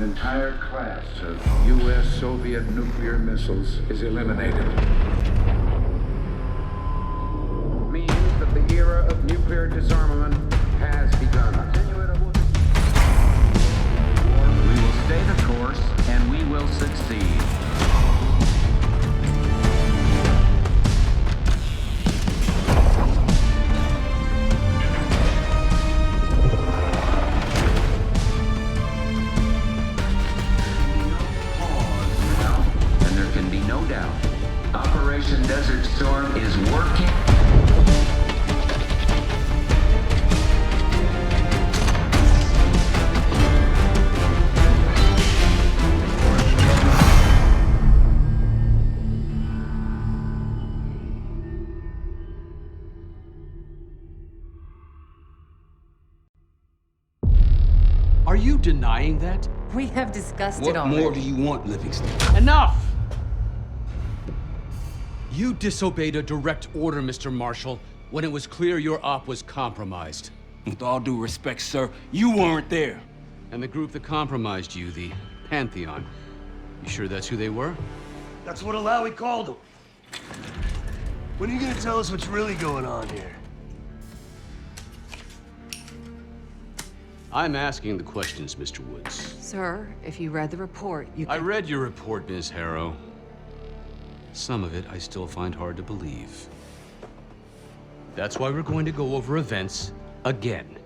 an entire class of U.S.-Soviet nuclear missiles is eliminated. Means that the era of nuclear disarmament has begun. We will stay the course, and we will succeed. Operation Desert Storm is working. Are you denying that? We have discussed it What already. more do you want, Livingston? Enough! You disobeyed a direct order, Mr. Marshall, when it was clear your op was compromised. With all due respect, sir, you weren't there. And the group that compromised you, the Pantheon, you sure that's who they were? That's what Alawi called them. When are you gonna tell us what's really going on here? I'm asking the questions, Mr. Woods. Sir, if you read the report, you I can... read your report, Ms. Harrow. Some of it I still find hard to believe. That's why we're going to go over events again.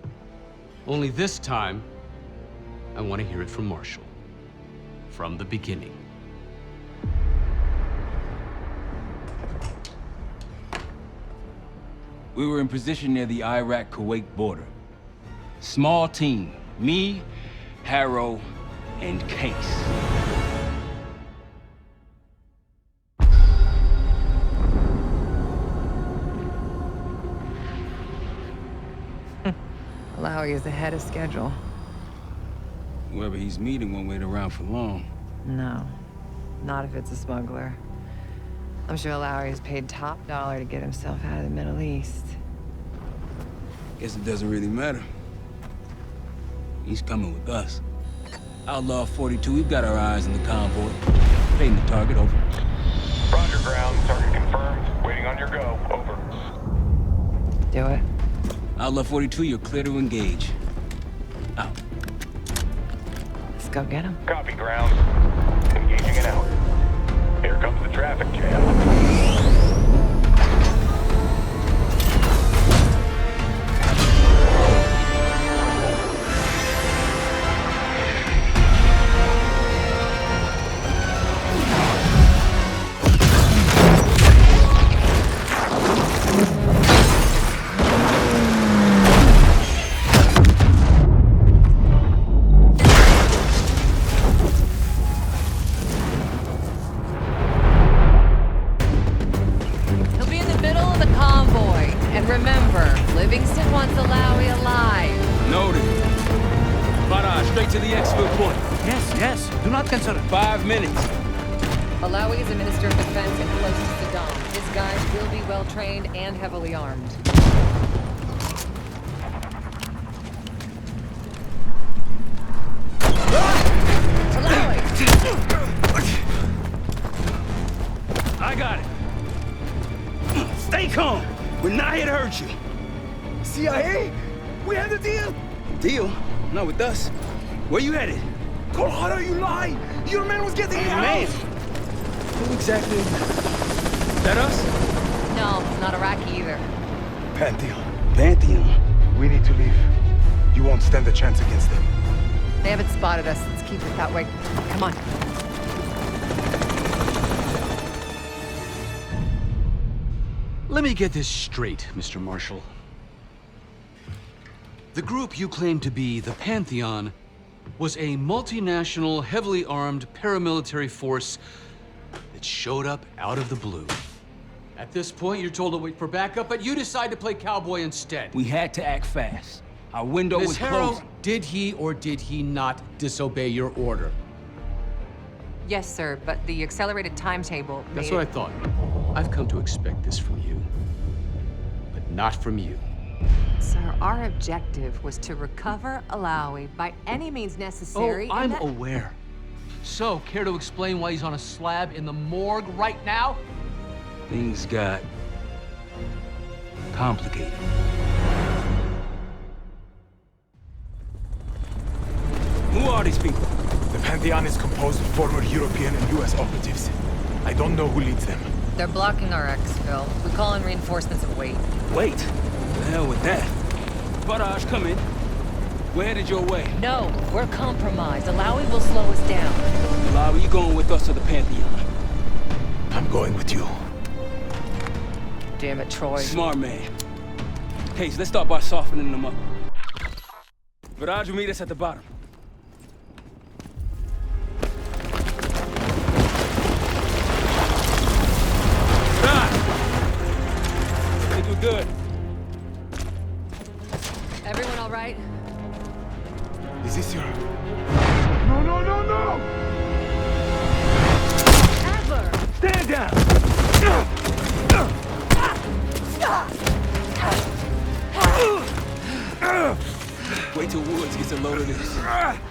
Only this time, I want to hear it from Marshall. From the beginning. We were in position near the Iraq-Kuwait border. Small team, me, Harrow, and Case. Alawi is ahead of schedule. Whoever he's meeting won't wait around for long. No, not if it's a smuggler. I'm sure Alawi is paid top dollar to get himself out of the Middle East. Guess it doesn't really matter. He's coming with us. Outlaw 42, we've got our eyes on the convoy. Painting the target, over. Roger, ground. Target confirmed. Waiting on your go. Over. Do it. Outlaw 42, you're clear to engage. Out. Let's go get him. Copy, ground. Engaging and out. Here comes the traffic jam. To the exfil point. Yes, do not consider. 5 minutes. Alawi is a minister of defense and close to Saddam. His guys will be well trained and heavily armed. Alawi! I got it. Stay calm. We're not here to hurt you. CIA? We had a deal. Deal? Not with us. Where you headed? Colorado, you lie! Your man was getting out! Man! Who exactly is that us? No, it's not Iraqi either. Pantheon. We need to leave. You won't stand a chance against them. They haven't spotted us. Let's keep it that way. Come on. Let me get this straight, Mr. Marshall. The group you claim to be the Pantheon was a multinational, heavily armed paramilitary force that showed up out of the blue. At this point, you're told to wait for backup, but you decide to play cowboy instead. We had to act fast. Our window was Ms. Harrow, closing. did he or did he not disobey your order? Yes, sir, but the accelerated timetable made That's what I thought. I've come to expect this from you, but not from you. Sir, our objective was to recover Alawi by any means necessary. I'm aware. So, care to explain why he's on a slab in the morgue right now? Things got complicated. Who are these people? The Pantheon is composed of former European and US operatives. I don't know who leads them. They're blocking our exfil. We call in reinforcements and wait. Wait. The hell with that. Barrage, come in. We're headed your way. No, we're compromised. Alawi will slow us down. Alawi, you going with us to the Pantheon? I'm going with you. Damn it, Troy. Smart man. Okay, so let's start by softening them up. Barrage will meet us at the bottom. Good. Everyone all right? Is this your... No, no, no, no! Adler! Stand down! Wait till Woods gets a load of this.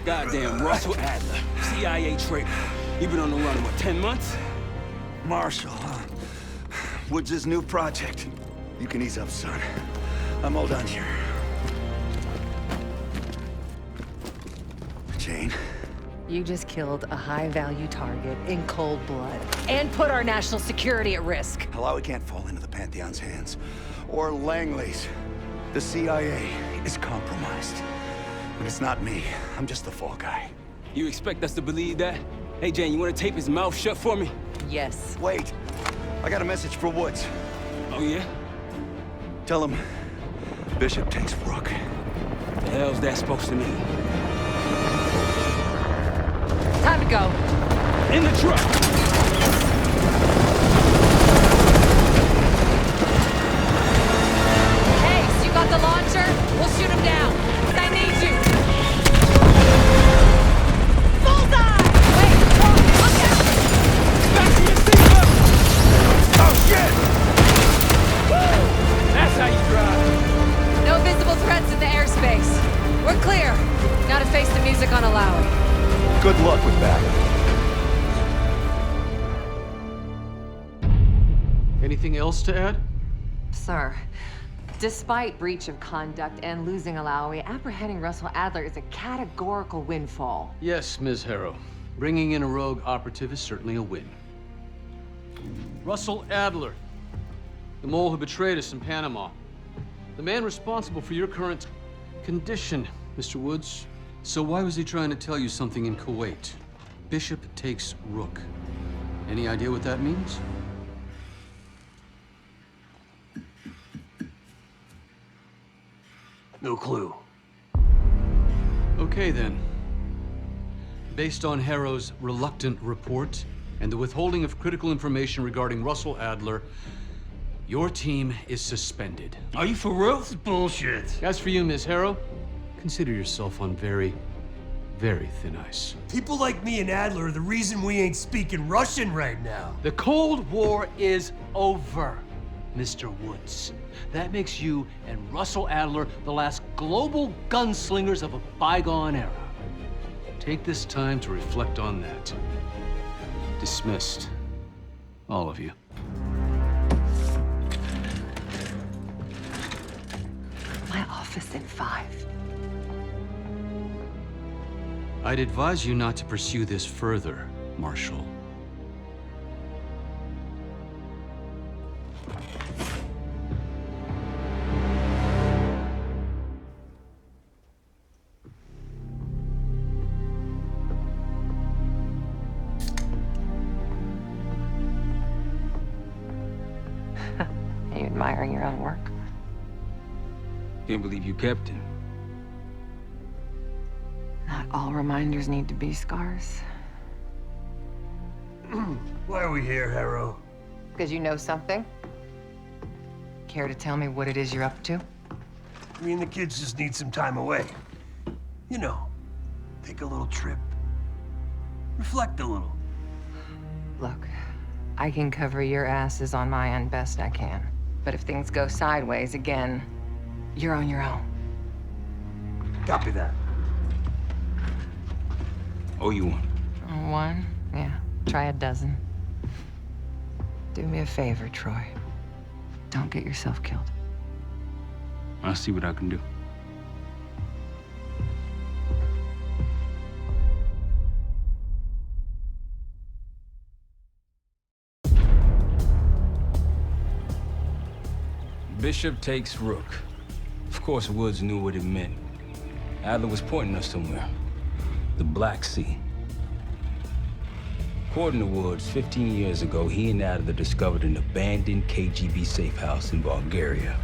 Goddamn Russell Adler, CIA traitor. You been on the run, what, 10 months? Marshall, Woods' new project. You can ease up, son. I'm all done here. Jane? You just killed a high-value target in cold blood and put our national security at risk. Alawi can't fall into the Pantheon's hands. Or Langley's. The CIA is compromised. But it's not me. I'm just the fall guy. You expect us to believe that? Hey, Jane, you want to tape his mouth shut for me? Yes. Wait. I got a message for Woods. Oh, yeah? Tell him Bishop takes Rook. The hell's that supposed to mean? Time to go. In the truck! Case, you got the launcher? We'll shoot him down. I need you. Bullseye! Wait, look out! Fasten your seatbelt! Oh, shit! That's how you drive. No visible threats in the airspace. We're clear. Now to face the music on Alawi. Good luck with that. Anything else to add? Sir, despite breach of conduct and losing Alawi, apprehending Russell Adler is a categorical windfall. Yes, Ms. Harrow. Bringing in a rogue operative is certainly a win. Russell Adler, the mole who betrayed us in Panama. The man responsible for your current condition, Mr. Woods. So why was he trying to tell you something in Kuwait? Bishop takes Rook. Any idea what that means? No clue. Okay, then. Based on Harrow's reluctant report and the withholding of critical information regarding Russell Adler, your team is suspended. Are you for real? This is bullshit. As for you, Ms. Harrow, consider yourself on very, very thin ice. People like me and Adler are the reason we ain't speaking Russian right now. The Cold War is over, Mr. Woods. That makes you and Russell Adler the last global gunslingers of a bygone era. Take this time to reflect on that. Dismissed. All of you. My office in 5. I'd advise you not to pursue this further, Marshal. Are you admiring your own work? Can't believe you kept him. Not all reminders need to be scars. Why are we here, Harrow? Because you know something? Care to tell me what it is you're up to? Me and the kids just need some time away. You know, take a little trip. Reflect a little. Look, I can cover your asses on my end best I can. But if things go sideways again, You're on your own. Copy that. Oh, you one. One? Yeah. Try a dozen. Do me a favor, Troy. Don't get yourself killed. I'll see what I can do. Bishop takes Rook. Of course, Woods knew what it meant. Adler was pointing us somewhere. The Black Sea. According to Woods, 15 years ago, he and Adler discovered an abandoned KGB safe house in Bulgaria.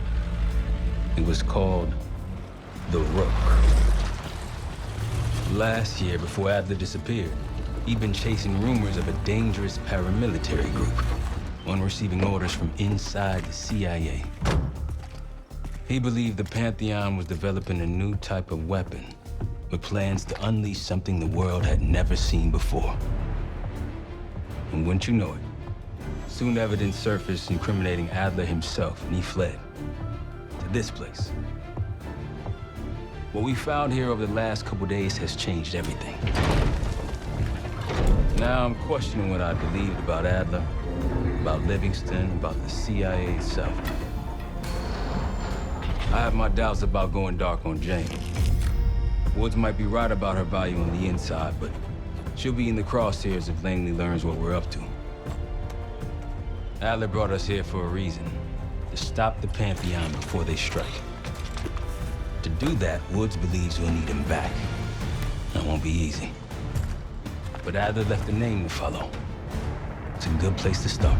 It was called the Rook. Last year, before Adler disappeared, he'd been chasing rumors of a dangerous paramilitary group, one receiving orders from inside the CIA. He believed the Pantheon was developing a new type of weapon with plans to unleash something the world had never seen before. And wouldn't you know it, soon evidence surfaced incriminating Adler himself, and he fled to this place. What we found here over the last couple days has changed everything. Now I'm questioning what I believed about Adler, about Livingston, about the CIA itself. I have my doubts about going dark on Jane. Woods might be right about her value on the inside, but she'll be in the crosshairs if Langley learns what we're up to. Adler brought us here for a reason, to stop the Pantheon before they strike. To do that, Woods believes we'll need him back. That won't be easy. But Adler left a name to follow. It's a good place to start.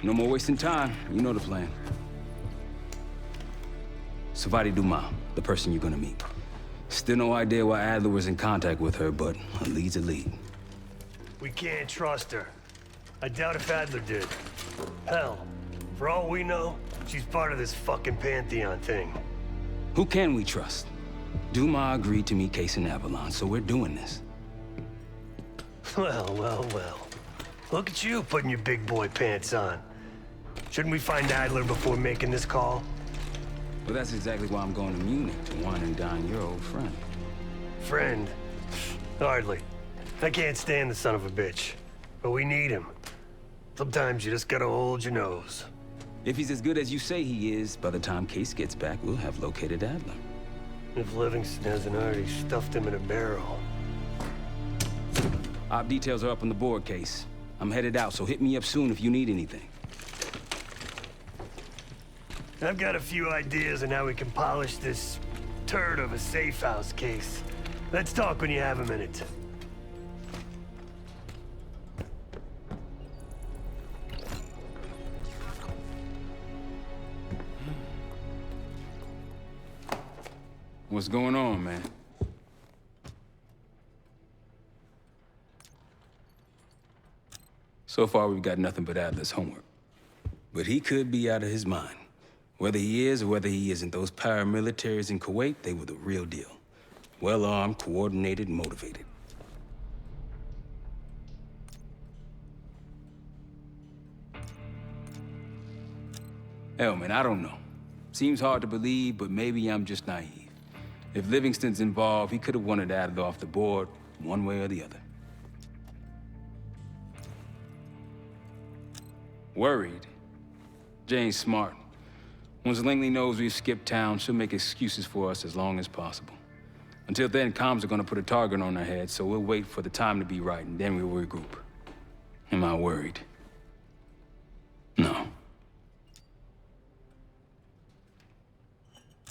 No more wasting time. You know the plan. Savati Dumas, the person you're gonna meet. Still no idea why Adler was in contact with her, but a lead's a lead. We can't trust her. I doubt if Adler did. Hell, for all we know, she's part of this fucking Pantheon thing. Who can we trust? Dumas agreed to meet Case in Avalon, so we're doing this. Well, well, well. Look at you putting your big boy pants on. Shouldn't we find Adler before making this call? Well, that's exactly why I'm going to Munich to wine and dine your old friend. Friend? Hardly. I can't stand the son of a bitch. But we need him. Sometimes you just gotta hold your nose. If he's as good as you say he is, by the time Case gets back, we'll have located Adler. If Livingston hasn't already stuffed him in a barrel. Op details are up on the board, Case. I'm headed out, so hit me up soon if you need anything. I've got a few ideas on how we can polish this turd of a safe house case. Let's talk when you have a minute. What's going on, man? So far, we've got nothing but Adler's homework. But he could be out of his mind. Whether he is or whether he isn't, those paramilitaries in Kuwait, they were the real deal. Well-armed, coordinated, and motivated. Hell, man, I don't know. Seems hard to believe, but maybe I'm just naive. If Livingston's involved, he could have wanted Adler off the board, one way or the other. Worried? Jane's smart. Once Langley knows we've skipped town, she'll make excuses for us as long as possible. Until then, comms are gonna put a target on our heads, so we'll wait for the time to be right, and then we'll regroup. Am I worried? No.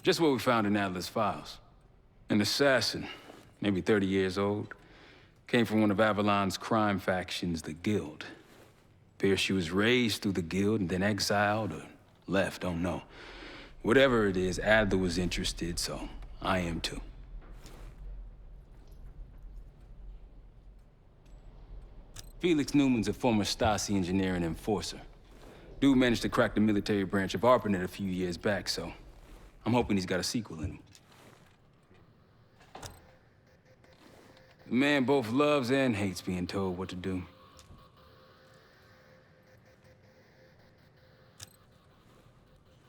Just what we found in Adler's files. An assassin, maybe 30 years old, came from one of Avalon's crime factions, the Guild. Appears she was raised through the Guild and then exiled or left, don't know. Whatever it is, Adler was interested, so I am too. Felix Newman's a former Stasi engineer and enforcer. Dude managed to crack the military branch of ARPANET a few years back, so I'm hoping he's got a sequel in him. The man both loves and hates being told what to do.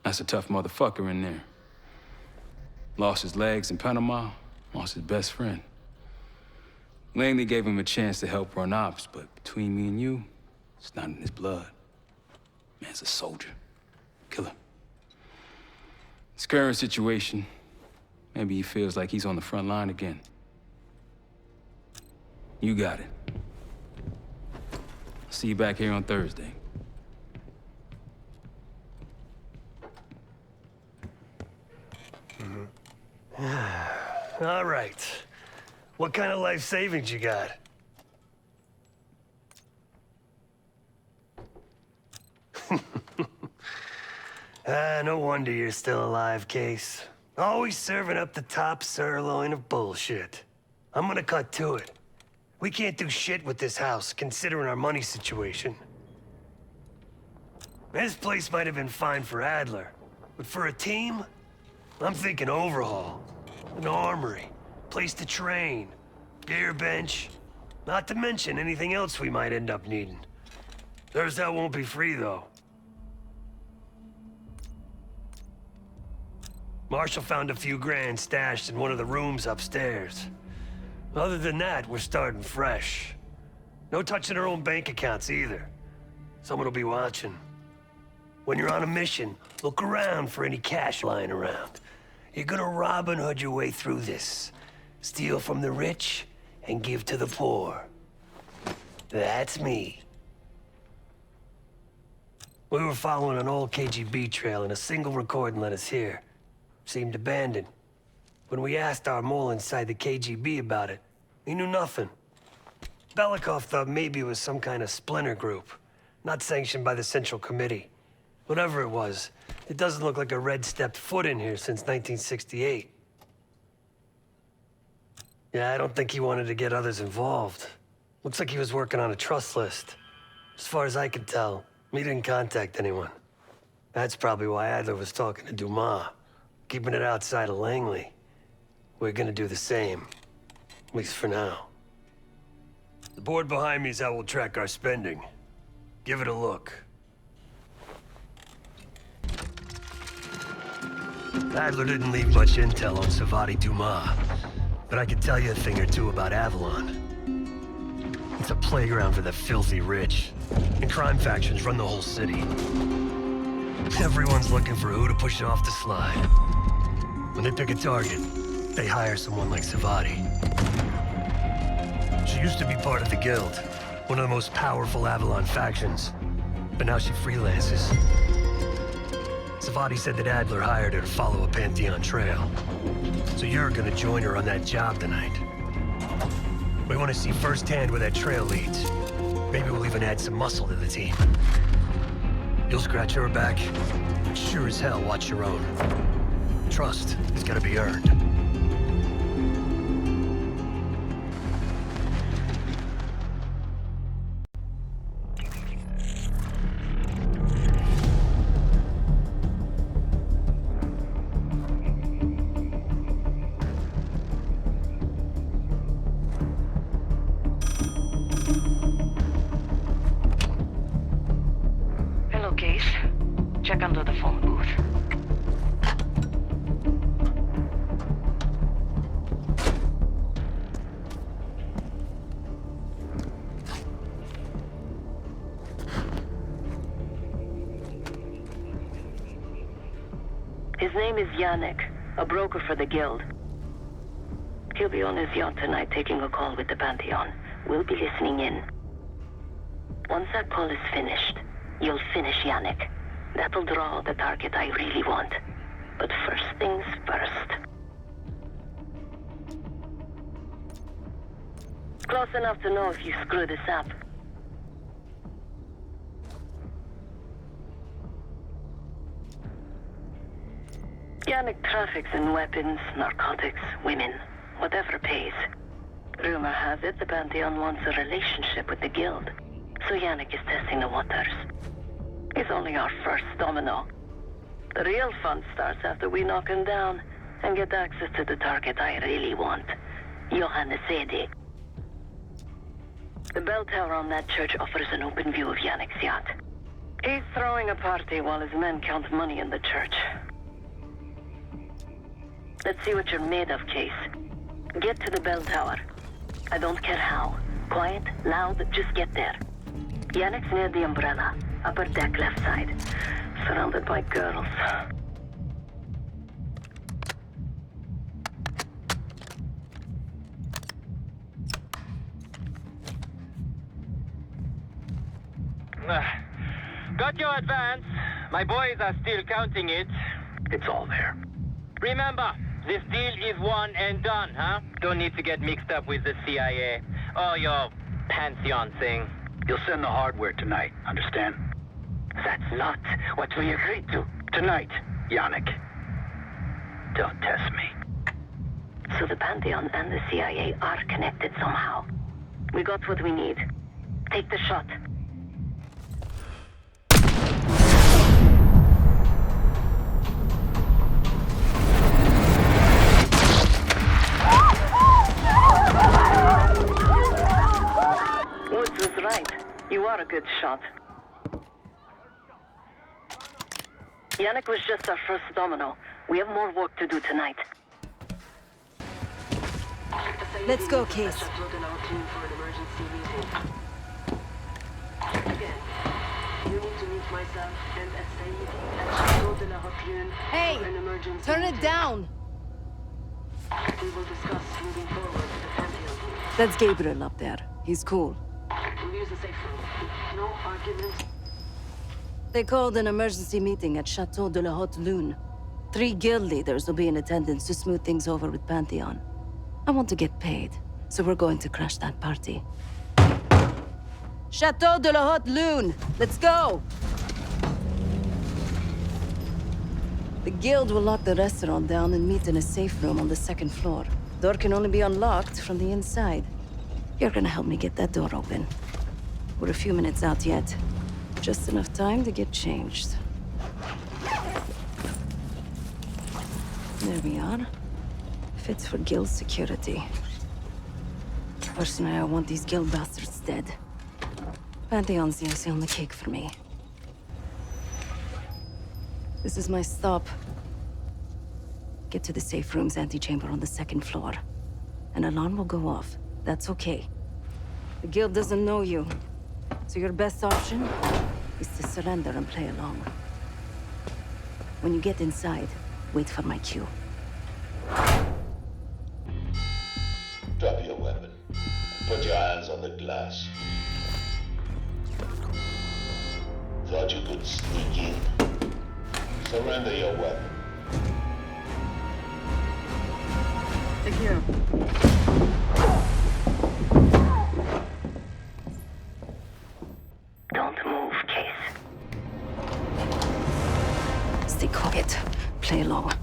That's a tough motherfucker in there. Lost his legs in Panama, lost his best friend. Langley gave him a chance to help run ops, but between me and you, it's not in his blood. Man's a soldier. Killer. His current situation, maybe he feels like he's on the front line again. You got it. I'll see you back here on Thursday. All right. What kind of life savings you got? No wonder you're still alive, Case. Always serving up the top sirloin of bullshit. I'm gonna cut to it. We can't do shit with this house, considering our money situation. This place might have been fine for Adler, but for a team, I'm thinking overhaul. An armory, place to train, gear bench, not to mention anything else we might end up needing. Thursday won't be free, though. Marshall found a few grand stashed in one of the rooms upstairs. Other than that, we're starting fresh. No touching our own bank accounts either. Someone will be watching. When you're on a mission, look around for any cash lying around. You're gonna Robin Hood your way through this. Steal from the rich and give to the poor. That's me. We were following an old KGB trail and a single recording led us here. Seemed abandoned. When we asked our mole inside the KGB about it, he knew nothing. Belikov thought maybe it was some kind of splinter group, not sanctioned by the Central Committee. Whatever it was, it doesn't look like a red stepped foot in here since 1968. Yeah, I don't think he wanted to get others involved. Looks like he was working on a trust list. As far as I can tell, he didn't contact anyone. That's probably why Adler was talking to Dumas, keeping it outside of Langley. We're gonna do the same, at least for now. The board behind me is how we'll track our spending. Give it a look. Adler didn't leave much intel on Savati Dumas, but I can tell you a thing or two about Avalon. It's a playground for the filthy rich, and crime factions run the whole city. Everyone's looking for who to push off the slide. When they pick a target, they hire someone like Savati. She used to be part of the Guild, one of the most powerful Avalon factions, but now she freelances. Savati said that Adler hired her to follow a Pantheon trail. So you're gonna join her on that job tonight. We want to see firsthand where that trail leads. Maybe we'll even add some muscle to the team. You'll scratch her back, but sure as hell watch your own. Trust has gotta be earned. Check under the phone booth. His name is Yannick, a broker for the Guild. He'll be on his yacht tonight taking a call with the Pantheon. We'll be listening in. Once that call is finished, you'll finish Yannick. That'll draw the target I really want. But first things first. Close enough to know if you screw this up. Yannick traffics in weapons, narcotics, women, whatever pays. Rumor has it the Pantheon wants a relationship with the Guild, so Yannick is testing the waters. He's only our first domino. The real fun starts after we knock him down and get access to the target I really want, Johannes Edi. The bell tower on that church offers an open view of Yannick's yacht. He's throwing a party while his men count money in the church. Let's see what you're made of, Case. Get to the bell tower. I don't care how. Quiet, loud, just get there. Yannick's near the umbrella. Upper deck, left side. Surrounded by girls. Got your advance. My boys are still counting it. It's all there. Remember, this deal is one and done, huh? Don't need to get mixed up with the CIA or your Pantheon thing. You'll send the hardware tonight, understand? That's not what we agreed to. Tonight, Yannick. Don't test me. So the Pantheon and the CIA are connected somehow. We got what we need. Take the shot. Woods was right. You are a good shot. Yannick was just our first domino. We have more work to do tonight. Let's go, Case. Hey! Turn it down! We will discuss moving forward with the Pantheon. That's Gabriel up there. He's cool. We'll use the safe room. No arguments. They called an emergency meeting at Chateau de la Haute Lune. 3 guild leaders will be in attendance to smooth things over with Pantheon. I want to get paid, so we're going to crash that party. Chateau de la Haute Lune! Let's go! The guild will lock the restaurant down and meet in a safe room on the 2nd floor. Door can only be unlocked from the inside. You're gonna help me get that door open. We're a few minutes out yet. Just enough time to get changed. There we are. Fits for guild security. Personally, I want these guild bastards dead. Pantheon's the icing on the cake for me. This is my stop. Get to the safe room's antechamber on the 2nd floor. An alarm will go off. That's okay. The guild doesn't know you, so your best option is to surrender and play along. When you get inside, wait for my cue. Drop your weapon. Put your hands on the glass. Thought you could sneak in? Surrender your weapon. Thank you. Don't move, Case. Stay quiet. Play along.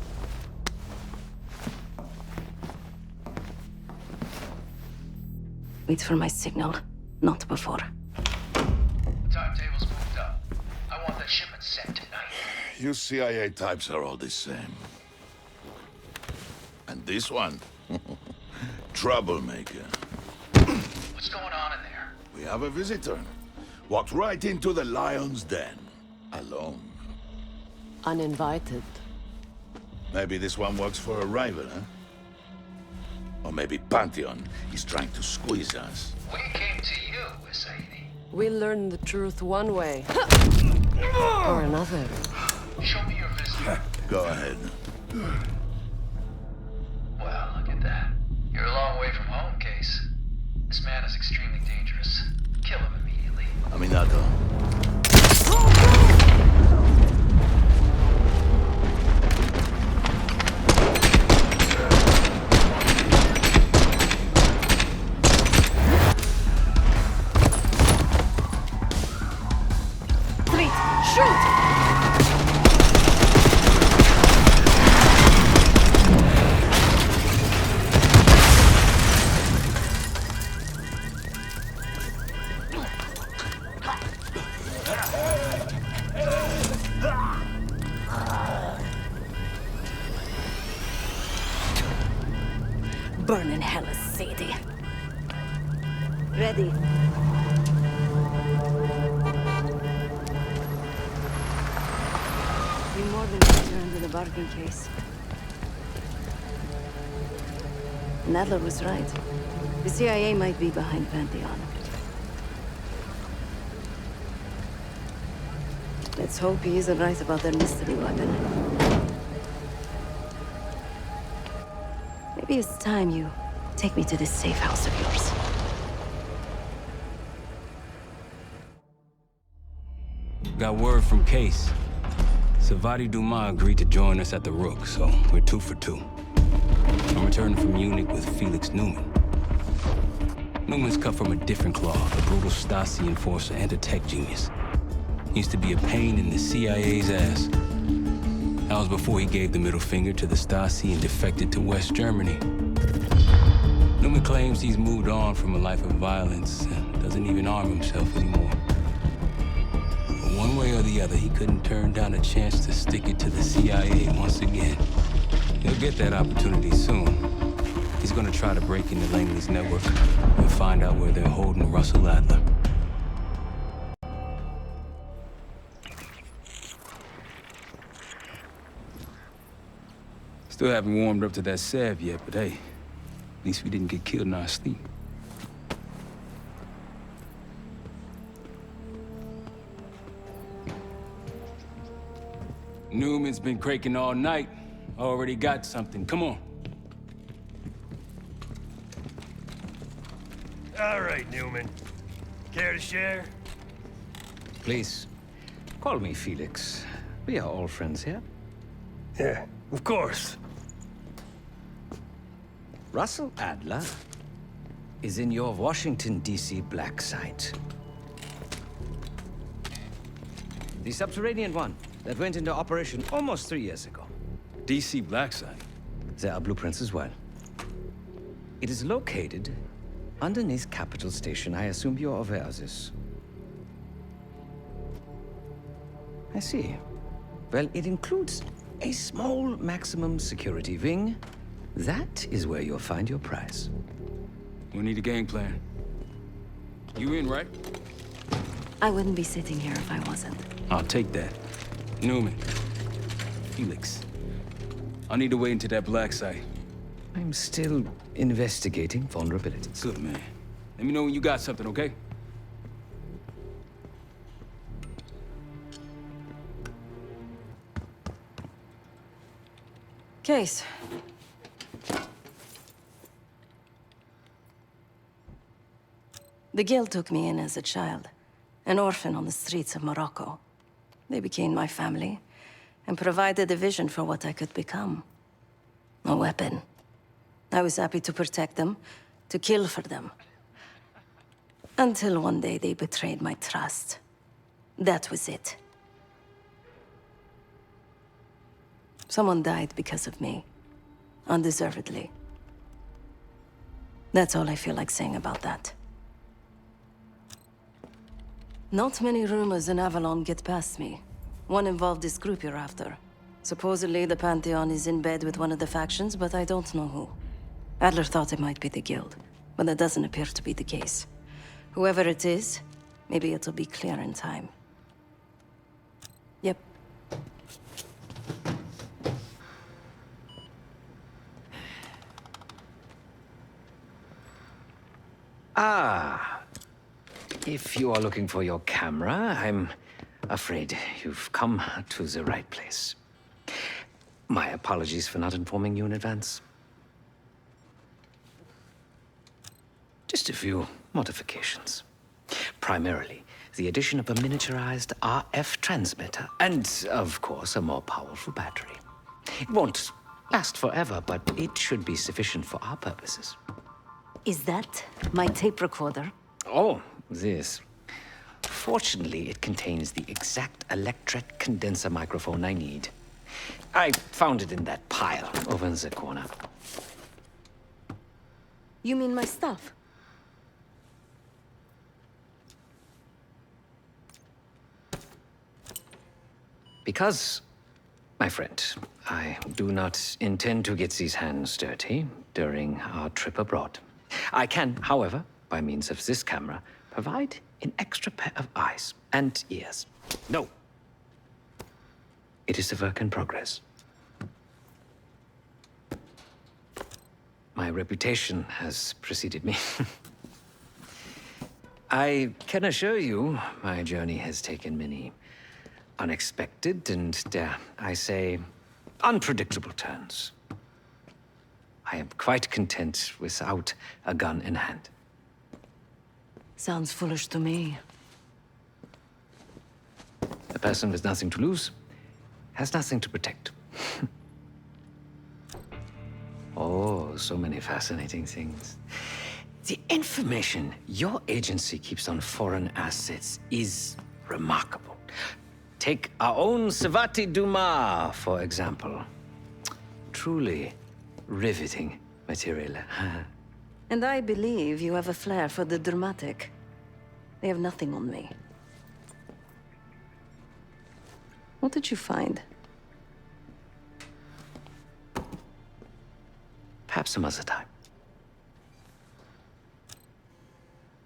Wait for my signal, not before. Timetable's moved up. I want the shipment sent tonight. You CIA types are all the same. And this one? Troublemaker. What's going on in there? We have a visitor. Walked right into the lion's den. Alone. Uninvited. Maybe this one works for a rival, huh? Or maybe Pantheon is trying to squeeze us. We came to you, Sadie. We learn the truth one way. Or another. Show me your visitor. Go ahead. Well, look at that. You're a long way from home, Case. This man is extremely dangerous. Kill him immediately. Aminado. Burn in hell, Sadie. Ready. be more than you turned in the bargain case. Nadler was right. The CIA might be behind Pantheon. Let's hope he isn't right about their mystery weapon. Maybe it's time you take me to this safe house of yours. Got word from Case. Savati Dumas agreed to join us at the Rook, so we're 2 for 2. I'm returning from Munich with Felix Newman. Newman's cut from a different cloth, a brutal Stasi enforcer and a tech genius. He used to be a pain in the CIA's ass. That was before he gave the middle finger to the Stasi and defected to West Germany. Newman claims he's moved on from a life of violence and doesn't even arm himself anymore. But one way or the other, he couldn't turn down a chance to stick it to the CIA once again. He'll get that opportunity soon. He's gonna try to break into Langley's network and find out where they're holding Russell Adler. Still haven't warmed up to that salve yet, but hey, at least we didn't get killed in our sleep. Newman's been cranking all night. Already got something. Come on. All right, Newman. Care to share? Please, call me Felix. We are all friends here. Yeah, of course. Russell Adler is in your Washington, D.C. black site. The subterranean one that went into operation almost 3 years ago. D.C. black site? There are blueprints as well. It is located underneath Capitol Station. I assume you're aware of this. I see. Well, it includes a small maximum security wing. That is where you'll find your prize. We need a game plan. You in, right? I wouldn't be sitting here if I wasn't. I'll take that. Newman. Felix. I need to wait into that black site. I'm still investigating vulnerabilities. Good, man. Let me know when you got something, okay? Case. The Guild took me in as a child, an orphan on the streets of Morocco. They became my family and provided a vision for what I could become. A weapon. I was happy to protect them, to kill for them. Until one day they betrayed my trust. That was it. Someone died because of me. Undeservedly. That's all I feel like saying about that. Not many rumors in Avalon get past me. One involved this group you're after. Supposedly, the Pantheon is in bed with one of the factions, but I don't know who. Adler thought it might be the Guild, but that doesn't appear to be the case. Whoever it is, maybe it'll be clear in time. Yep. Ah. If you are looking for your camera, I'm afraid you've come to the right place. My apologies for not informing you in advance. Just a few modifications. Primarily, the addition of a miniaturized RF transmitter, and, of course, a more powerful battery. It won't last forever, but it should be sufficient for our purposes. Is that my tape recorder? Oh, this. Fortunately, it contains the exact electret condenser microphone I need. I found it in that pile over in the corner. You mean my stuff? Because, my friend, I do not intend to get these hands dirty during our trip abroad. I can, however, by means of this camera, provide an extra pair of eyes and ears. No. It is a work in progress. My reputation has preceded me. I can assure you, my journey has taken many unexpected and, dare I say, unpredictable turns. I am quite content without a gun in hand. Sounds foolish to me. A person with nothing to lose has nothing to protect. Oh, so many fascinating things. The information your agency keeps on foreign assets is remarkable. Take our own Savati Dumas, for example. Truly riveting material. And I believe you have a flair for the dramatic. They have nothing on me. What did you find? Perhaps some other time.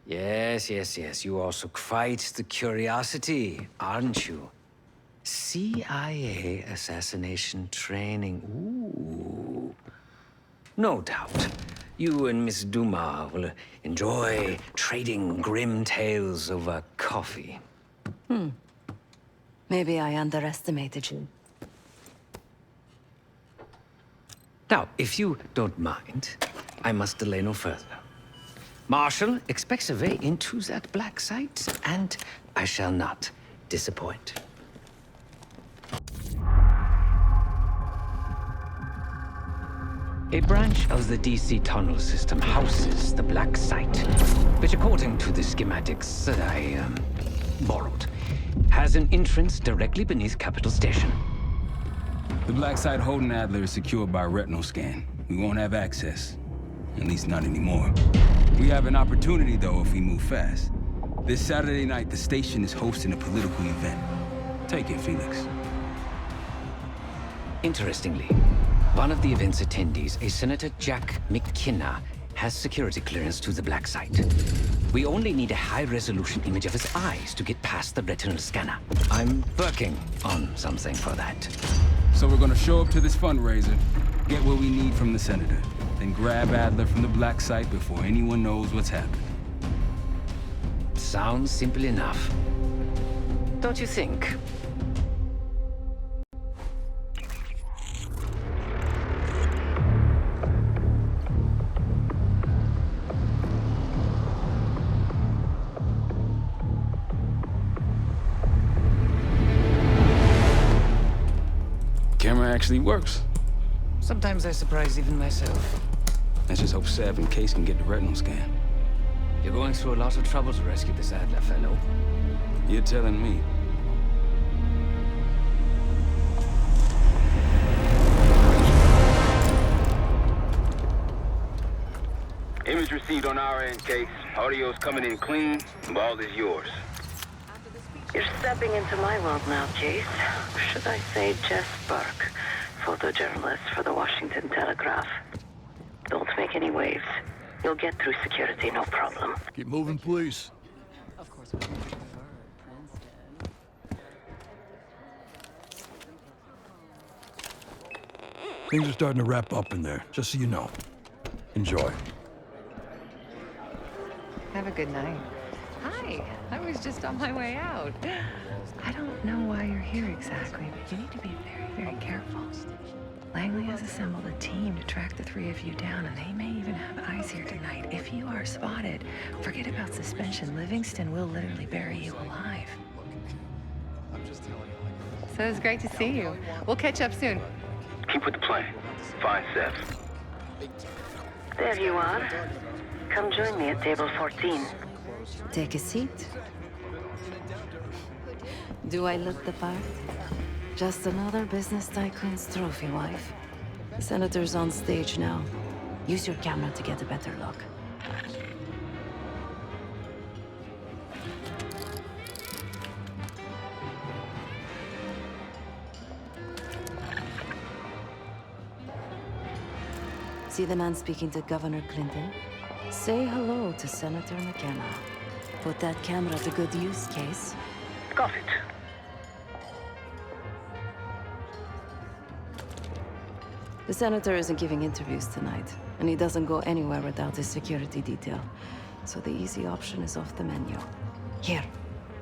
Yes. You also quite the curiosity, aren't you? CIA assassination training. Ooh. No doubt. You and Miss Dumas will enjoy trading grim tales over coffee. Maybe I underestimated you. Now, if you don't mind, I must delay no further. Marshall expects a way into that black site, and I shall not disappoint. A branch of the DC tunnel system houses the black site, which, according to the schematics that I borrowed, has an entrance directly beneath Capitol Station. The black site holding Adler is secured by retinal scan. We won't have access. At least not anymore. We have an opportunity, though, if we move fast. This Saturday night, the station is hosting a political event. Take it, Felix. Interestingly, one of the event's attendees, a Senator Jack McKenna, has security clearance to the black site. We only need a high-resolution image of his eyes to get past the retinal scanner. I'm working on something for that. So we're gonna show up to this fundraiser, get what we need from the senator, then grab Adler from the black site before anyone knows what's happened. Sounds simple enough. Don't you think? Camera actually works. Sometimes I surprise even myself. Let's just hope Seb and Case can get the retinal scan. You're going through a lot of trouble to rescue this Adler fellow. You're telling me. Image received on our end, Case. Audio's coming in clean. The ball is yours. You're stepping into my world now, Case. Should I say Jess Burke, photojournalist for the Washington Telegraph. Don't make any waves. You'll get through security, no problem. Keep moving, please. Of course. Things are starting to wrap up in there, just so you know. Enjoy. Have a good night. Hi, I was just on my way out. I don't know why you're here exactly, but you need to be very, very careful. Langley has assembled a team to track the three of you down, and they may even have eyes here tonight. If you are spotted, forget about suspension. Livingston will literally bury you alive. So it was great to see you. We'll catch up soon. Keep with the plan. Find Seb. There you are. Come join me at table 14. Take a seat. Do I look the part? Just another business tycoon's trophy wife. The senator's on stage now. Use your camera to get a better look. See the man speaking to Governor Clinton? Say hello to Senator McKenna. Put that camera to good use, Case. Got it. The senator isn't giving interviews tonight, and he doesn't go anywhere without his security detail. So the easy option is off the menu. Here,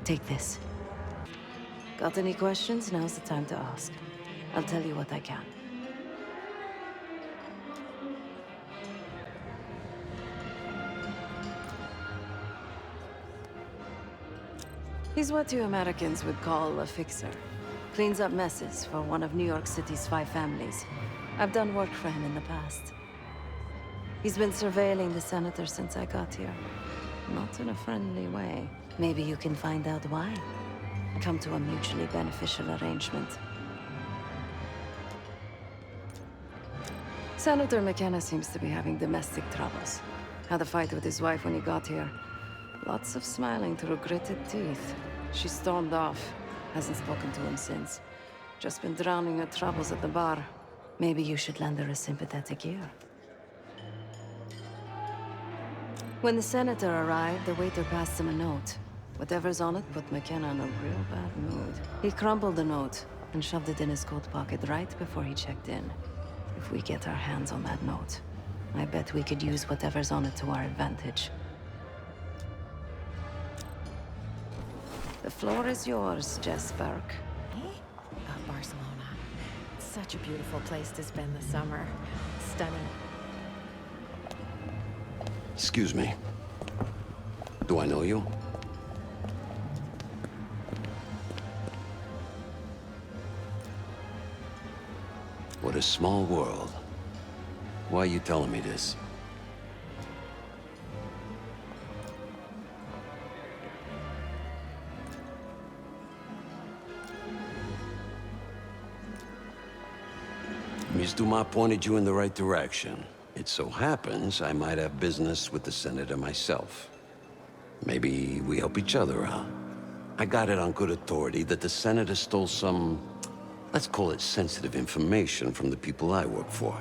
take this. Got any questions? Now's the time to ask. I'll tell you what I can. He's what you Americans would call a fixer. Cleans up messes for one of New York City's 5 families. I've done work for him in the past. He's been surveilling the senator since I got here. Not in a friendly way. Maybe you can find out why. Come to a mutually beneficial arrangement. Senator McKenna seems to be having domestic troubles. Had a fight with his wife when he got here. Lots of smiling through gritted teeth. She stormed off. Hasn't spoken to him since. Just been drowning her troubles at the bar. Maybe you should lend her a sympathetic ear. When the senator arrived, the waiter passed him a note. Whatever's on it put McKenna in a real bad mood. He crumpled the note and shoved it in his coat pocket right before he checked in. If we get our hands on that note, I bet we could use whatever's on it to our advantage. The floor is yours, Jess Burke. Barcelona. Such a beautiful place to spend the summer. Stunning. Excuse me. Do I know you? What a small world. Why are you telling me this? Ms. Dumas pointed you in the right direction. It so happens I might have business with the senator myself. Maybe we help each other out. I got it on good authority that the senator stole some, let's call it sensitive information from the people I work for.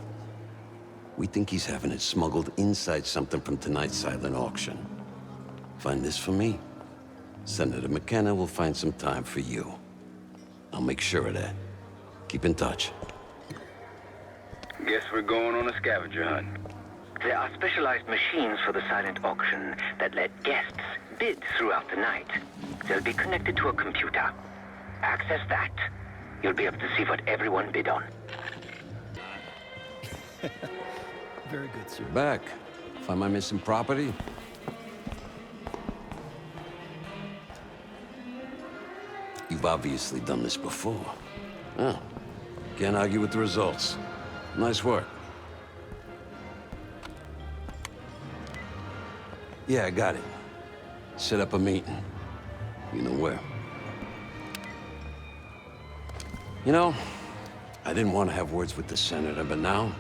We think he's having it smuggled inside something from tonight's silent auction. Find this for me. Senator McKenna will find some time for you. I'll make sure of that. Keep in touch. Guess we're going on a scavenger hunt. There are specialized machines for the silent auction that let guests bid throughout the night. They'll be connected to a computer. Access that. You'll be able to see what everyone bid on. Very good, sir. Back. Find my missing property? You've obviously done this before. Oh, can't argue with the results. Nice work. Yeah, I got it. Set up a meeting. You know where. You know, I didn't want to have words with the senator, but now,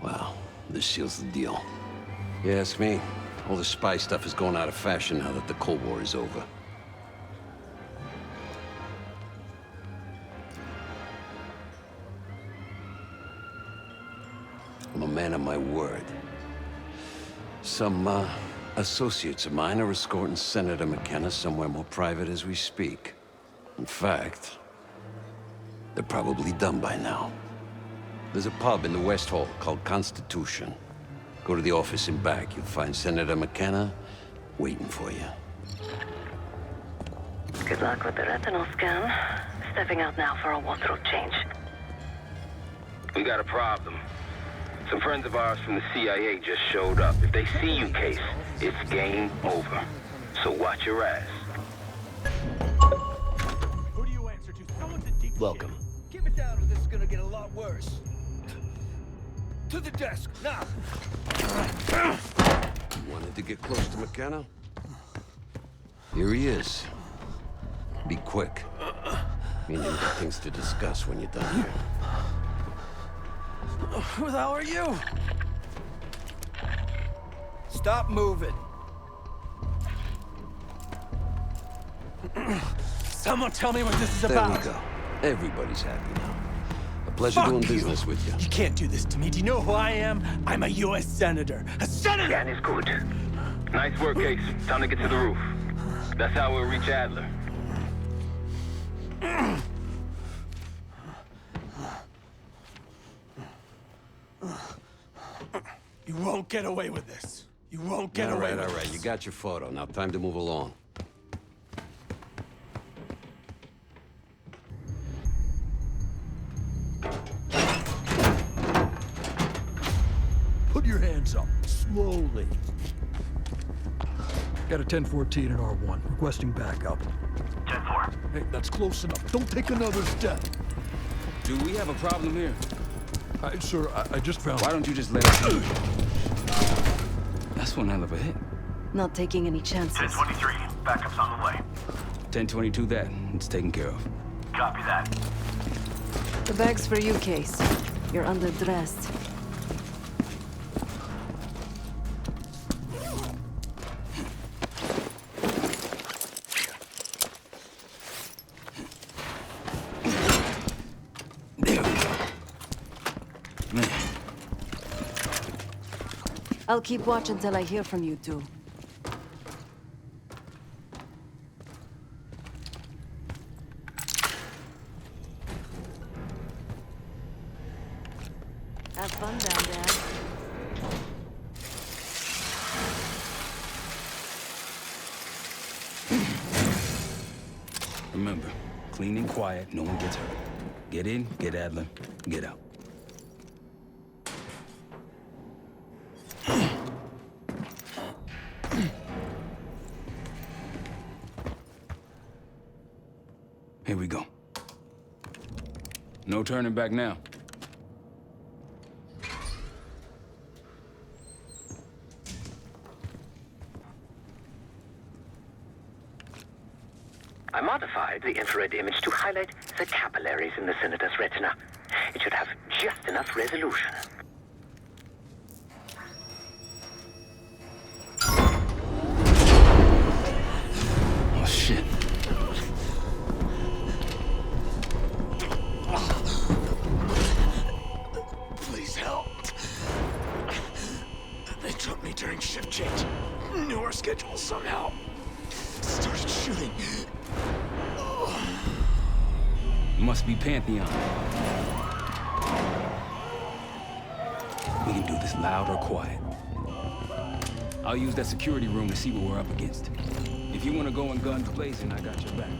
well, this seals the deal. You ask me, all the spy stuff is going out of fashion now that the Cold War is over. I'm a man of my word. Some, associates of mine are escorting Senator McKenna somewhere more private as we speak. In fact, they're probably done by now. There's a pub in the West Hall called Constitution. Go to the office and back. You'll find Senator McKenna waiting for you. Good luck with the retinal scan. Stepping out now for a wardrobe change. We got a problem. Some friends of ours from the CIA just showed up. If they see you, Case, it's game over. So watch your ass. Who do you answer to? Someone's a deep Welcome. Keep it down or this is gonna get a lot worse. To the desk, now! You wanted to get close to McKenna? Here he is. Be quick. Me and him got things to discuss when you're done here. Who the hell are you? Stop moving. Someone tell me what this is about. There we go. Everybody's happy now. A pleasure doing business with you. You can't do this to me. Do you know who I am? I'm a U.S. senator. A senator! Scan is good. Nice work, Case. Time to get to the roof. That's how we'll reach Adler. You won't get away with this. You won't get away with this. All right. You got your photo. Now time to move along. Put your hands up, slowly. Got a 1014 and R1, requesting backup. 10-4. Hey, that's close enough. Don't take another step. Do we have a problem here? Sir, I just found... Why don't you just let us... That's one hell of a hit. Not taking any chances. 10-23. Backup's on the way. 10-22 that. It's taken care of. Copy that. The bag's for you, Case. You're underdressed. I'll keep watch until I hear from you two. Have fun down there. Remember, clean and quiet, no one gets hurt. Get in, get Adler, get out. Here we go. No turning back now. I modified the infrared image to highlight the capillaries in the senator's retina. It should have just enough resolution. Oh, shit. Please help. They took me during shift change. Knew our schedule somehow. Started shooting. Must be Pantheon. We can do this loud or quiet. I'll use that security room to see what we're up against. If you want to go in guns blazing, I got your back.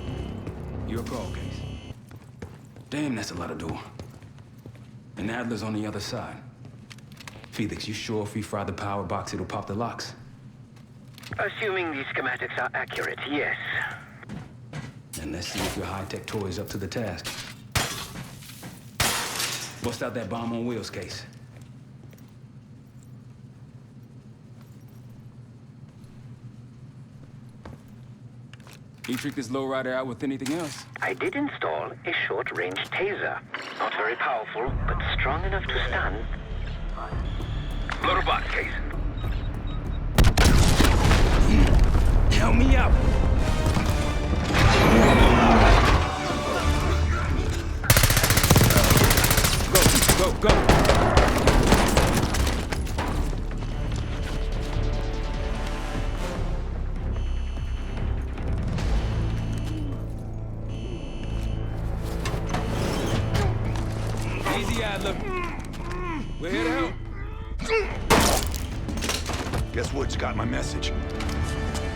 Your call, Case. Damn, that's a lot of door. And Adler's on the other side. Felix, you sure if we fry the power box, it'll pop the locks? Assuming these schematics are accurate, yes. And let's see if your high-tech toy is up to the task. Bust out that bomb on wheels, Case. You trick this lowrider out with anything else? I did install a short-range taser. Not very powerful, but strong enough to stun. Load a box, Case. Help me out! Go, go, go! Easy, Adler. We're here to help. Guess Wood's got my message.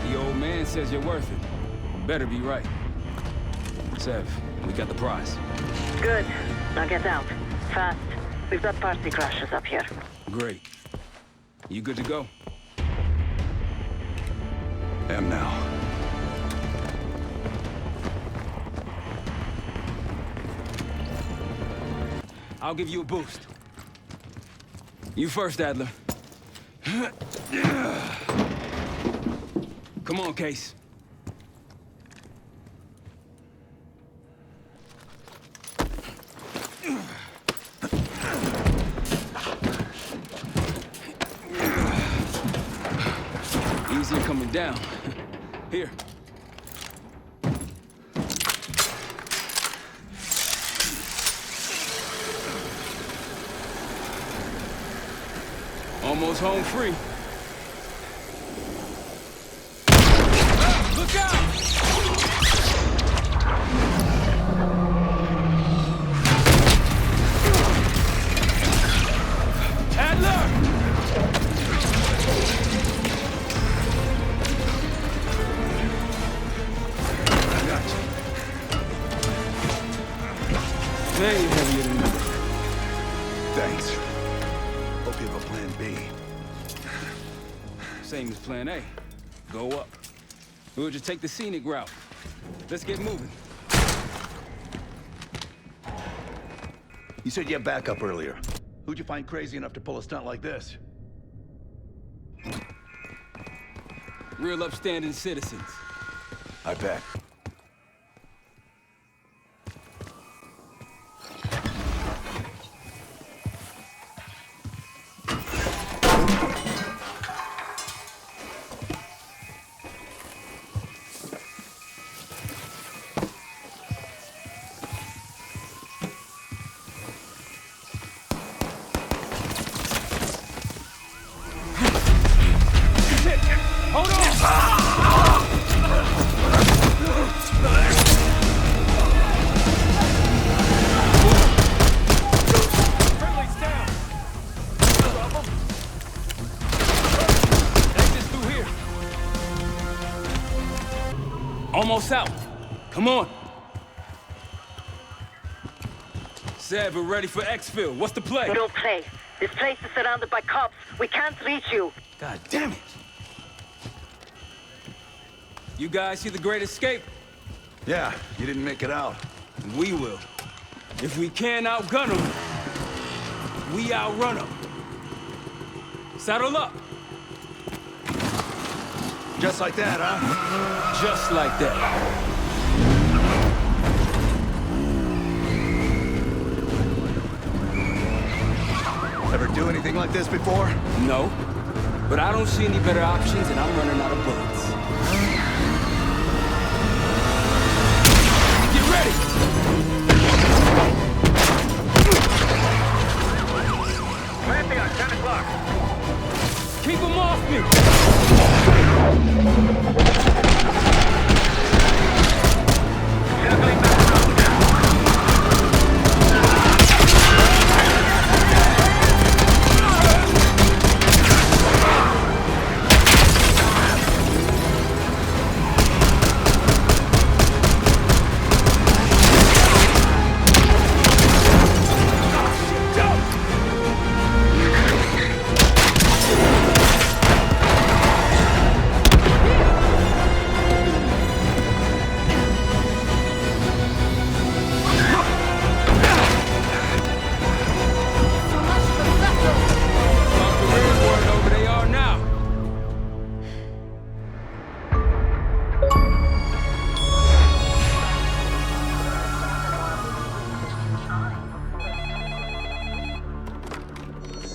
The old man says you're worth it. Better be right. Sev, we got the prize. Good. Now get out. Fast. We've got party crashes up here. Great. You good to go? Am now. I'll give you a boost. You first, Adler. Come on, Case. Easy coming down. Here. Almost home free. Look out! Adler! Way heavier than me. Thanks. Hope you have a plan B. Same as plan A. Go up. We'll just take the scenic route. Let's get moving. You said you had backup earlier. Who'd you find crazy enough to pull a stunt like this? Real upstanding citizens. I bet. Almost out. Come on. Said we're ready for exfil. What's the play? No play. This place is surrounded by cops. We can't reach you. God damn it. You guys see the Great Escape? Yeah, you didn't make it out. We will. If we can't outgun them, we outrun them. Saddle up. Just like that, huh? Just like that. Ever do anything like this before? No. But I don't see any better options, and I'm running out of bullets. Get ready! Plenty on 10 o'clock. Keep them off me! Circling back around.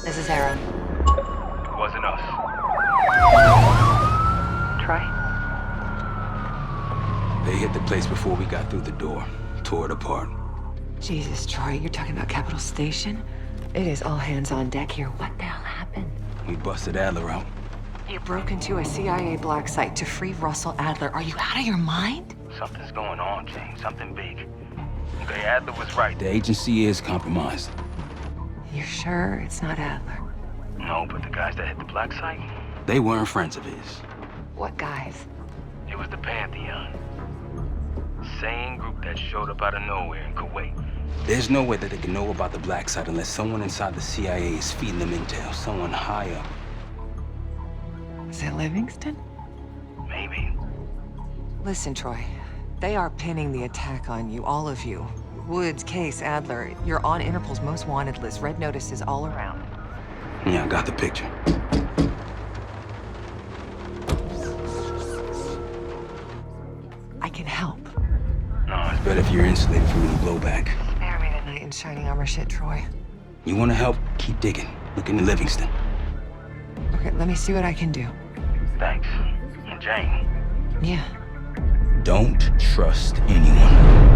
This is Aaron. Wasn't us. Troy? They hit the place before we got through the door. Tore it apart. Jesus, Troy, you're talking about Capitol Station? It is all hands on deck here. What the hell happened? We busted Adler out. You broke into a CIA black site to free Russell Adler. Are you out of your mind? Something's going on, James. Something big. Okay, Adler was right. The agency is compromised. You're sure it's not Adler? No, but the guys that hit the black site? They weren't friends of his. What guys? It was the Pantheon. Same group that showed up out of nowhere in Kuwait. There's no way that they can know about the black site unless someone inside the CIA is feeding them intel. Someone high up. Is it Livingston? Maybe. Listen, Troy. They are pinning the attack on you, all of you. Woods, Case, Adler. You're on Interpol's most wanted list. Red notices all around. Yeah, I got the picture. I can help. No, it's better if you're insulated from any blowback. Spare me tonight in shining armor shit, Troy. You want to help? Keep digging. Look into Livingston. Okay, let me see what I can do. Thanks. And Jane. Yeah. Don't trust anyone.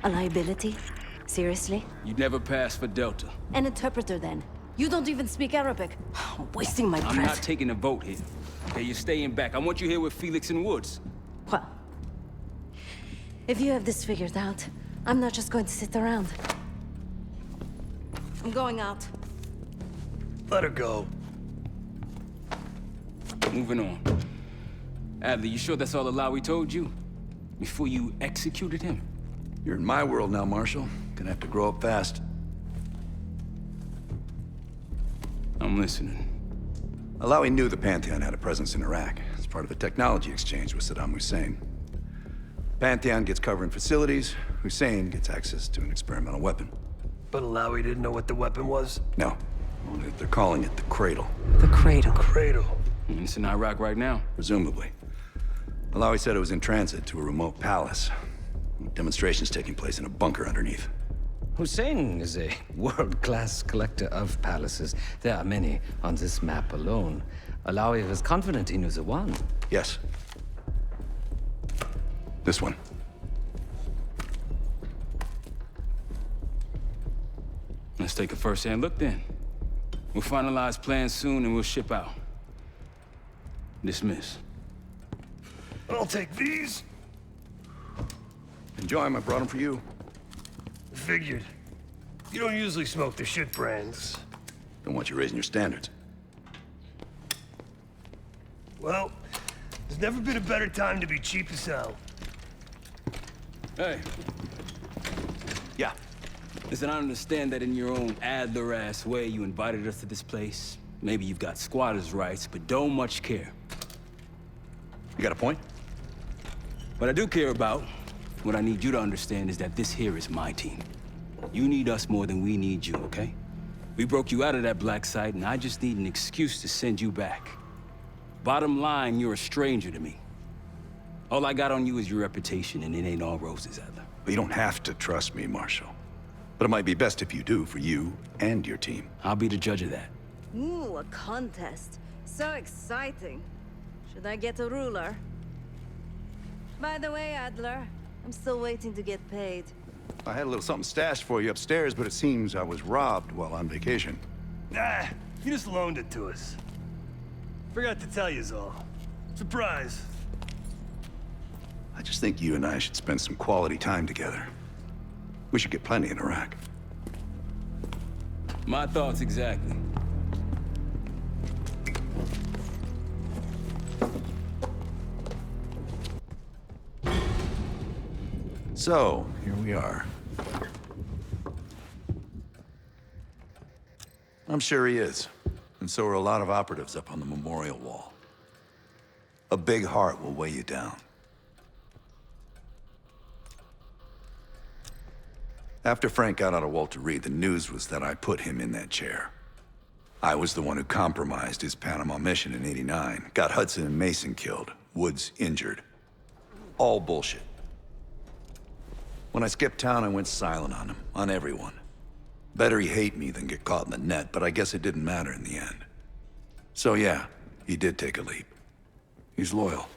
A liability? Seriously? You'd never pass for Delta. An interpreter, then. You don't even speak Arabic. Wasting my breath. I'm not taking a vote here. Okay, you're staying back. I want you here with Felix and Woods. Well, if you have this figured out, I'm not just going to sit around. I'm going out. Let her go. Moving on. Adler, you sure that's all the lie we told you? Before you executed him? You're in my world now, Marshal. Gonna have to grow up fast. I'm listening. Alawi knew the Pantheon had a presence in Iraq as part of a technology exchange with Saddam Hussein. Pantheon gets cover in facilities, Hussein gets access to an experimental weapon. But Alawi didn't know what the weapon was? No. Only that they're calling it the Cradle. The Cradle. Cradle. And it's in Iraq right now? Presumably. Alawi said it was in transit to a remote palace. Demonstrations taking place in a bunker underneath. Hussein is a world-class collector of palaces. There are many on this map alone. Alawi was confident he knew the one. Yes. This one. Let's take a first-hand look then. We'll finalize plans soon and we'll ship out. Dismiss. I'll take these. Enjoy them, I brought them for you. Figured. You don't usually smoke the shit brands. Don't want you raising your standards. Well, there's never been a better time to be cheap as hell. Hey. Yeah. Listen, I understand that in your own Adler-ass way you invited us to this place. Maybe you've got squatters' rights, but don't much care. You got a point? What I do care about, what I need you to understand is that this here is my team. You need us more than we need you, okay? We broke you out of that black site, and I just need an excuse to send you back. Bottom line, you're a stranger to me. All I got on you is your reputation, and it ain't all roses, Adler. But you don't have to trust me, Marshal. But it might be best if you do, for you and your team. I'll be the judge of that. Ooh, a contest. So exciting. Should I get a ruler? By the way, Adler, I'm still waiting to get paid. I had a little something stashed for you upstairs, but it seems I was robbed while on vacation. Nah, you just loaned it to us. Forgot to tell you all. Surprise. I just think you and I should spend some quality time together. We should get plenty in Iraq. My thoughts exactly. So, here we are. I'm sure he is. And so are a lot of operatives up on the memorial wall. A big heart will weigh you down. After Frank got out of Walter Reed, the news was that I put him in that chair. I was the one who compromised his Panama mission in '89, got Hudson and Mason killed, Woods injured. All bullshit. When I skipped town, I went silent on him, on everyone. Better he hate me than get caught in the net, but I guess it didn't matter in the end. So yeah, he did take a leap. He's loyal.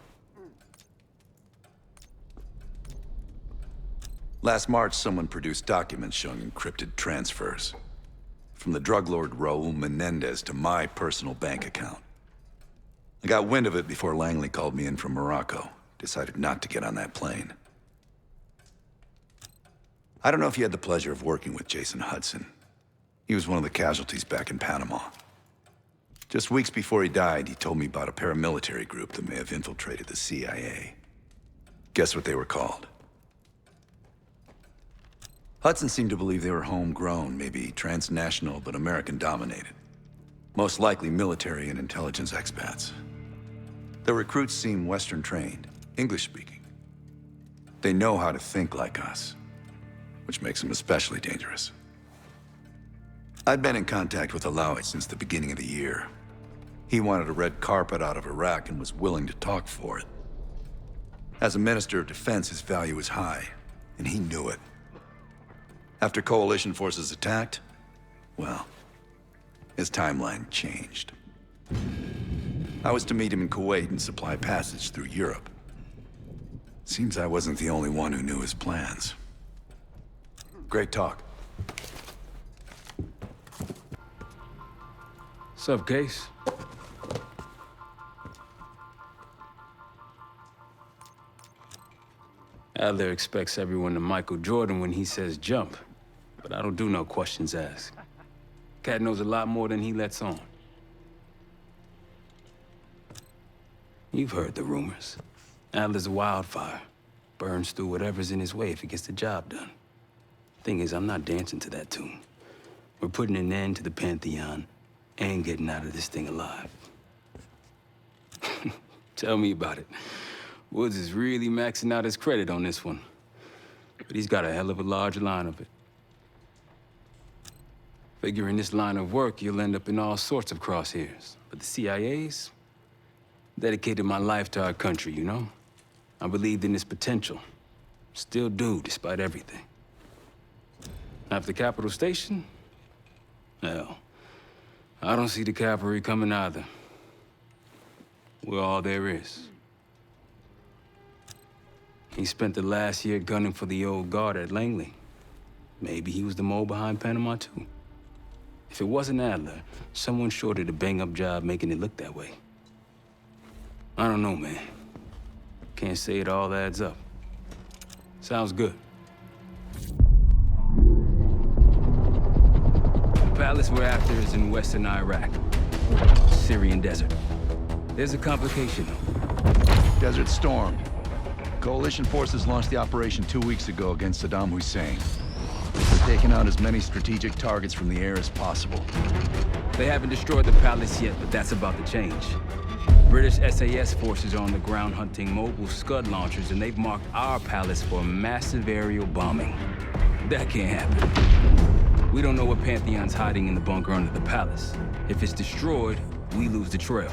Last March, someone produced documents showing encrypted transfers. From the drug lord Raul Menendez to my personal bank account. I got wind of it before Langley called me in from Morocco. Decided not to get on that plane. I don't know if you had the pleasure of working with Jason Hudson. He was one of the casualties back in Panama. Just weeks before he died, he told me about a paramilitary group that may have infiltrated the CIA. Guess what they were called? Hudson seemed to believe they were homegrown, maybe transnational, but American-dominated. Most likely military and intelligence expats. The recruits seem Western-trained, English-speaking. They know how to think like us, which makes them especially dangerous. I'd been in contact with Alawi since the beginning of the year. He wanted a red carpet out of Iraq and was willing to talk for it. As a Minister of Defense, his value was high, and he knew it. After coalition forces attacked, well, his timeline changed. I was to meet him in Kuwait and supply passage through Europe. Seems I wasn't the only one who knew his plans. Great talk. Sup, Case? Adler expects everyone to Michael Jordan when he says jump. But I don't do no questions asked. Cat knows a lot more than he lets on. You've heard the rumors. Adler's a wildfire. Burns through whatever's in his way if he gets the job done. Thing is, I'm not dancing to that tune. We're putting an end to the Pantheon and getting out of this thing alive. Tell me about it. Woods is really maxing out his credit on this one. But he's got a hell of a large line of it. Figure in this line of work, you'll end up in all sorts of crosshairs. But the CIA's dedicated my life to our country, you know? I believed in its potential. Still do, despite everything. After Capital Station? Hell, I don't see the cavalry coming either. We're all there is. He spent the last year gunning for the old guard at Langley. Maybe he was the mole behind Panama, too. If it wasn't Adler, someone sure did a bang-up job making it look that way. I don't know, man. Can't say it all adds up. Sounds good. The palace we're after is in western Iraq. Syrian desert. There's a complication, though. Desert Storm. Coalition forces launched the operation 2 weeks ago against Saddam Hussein. They're taking out as many strategic targets from the air as possible. They haven't destroyed the palace yet, but that's about to change. British SAS forces are on the ground hunting mobile Scud launchers, and they've marked our palace for a massive aerial bombing. That can't happen. We don't know what Pantheon's hiding in the bunker under the palace. If it's destroyed, we lose the trail.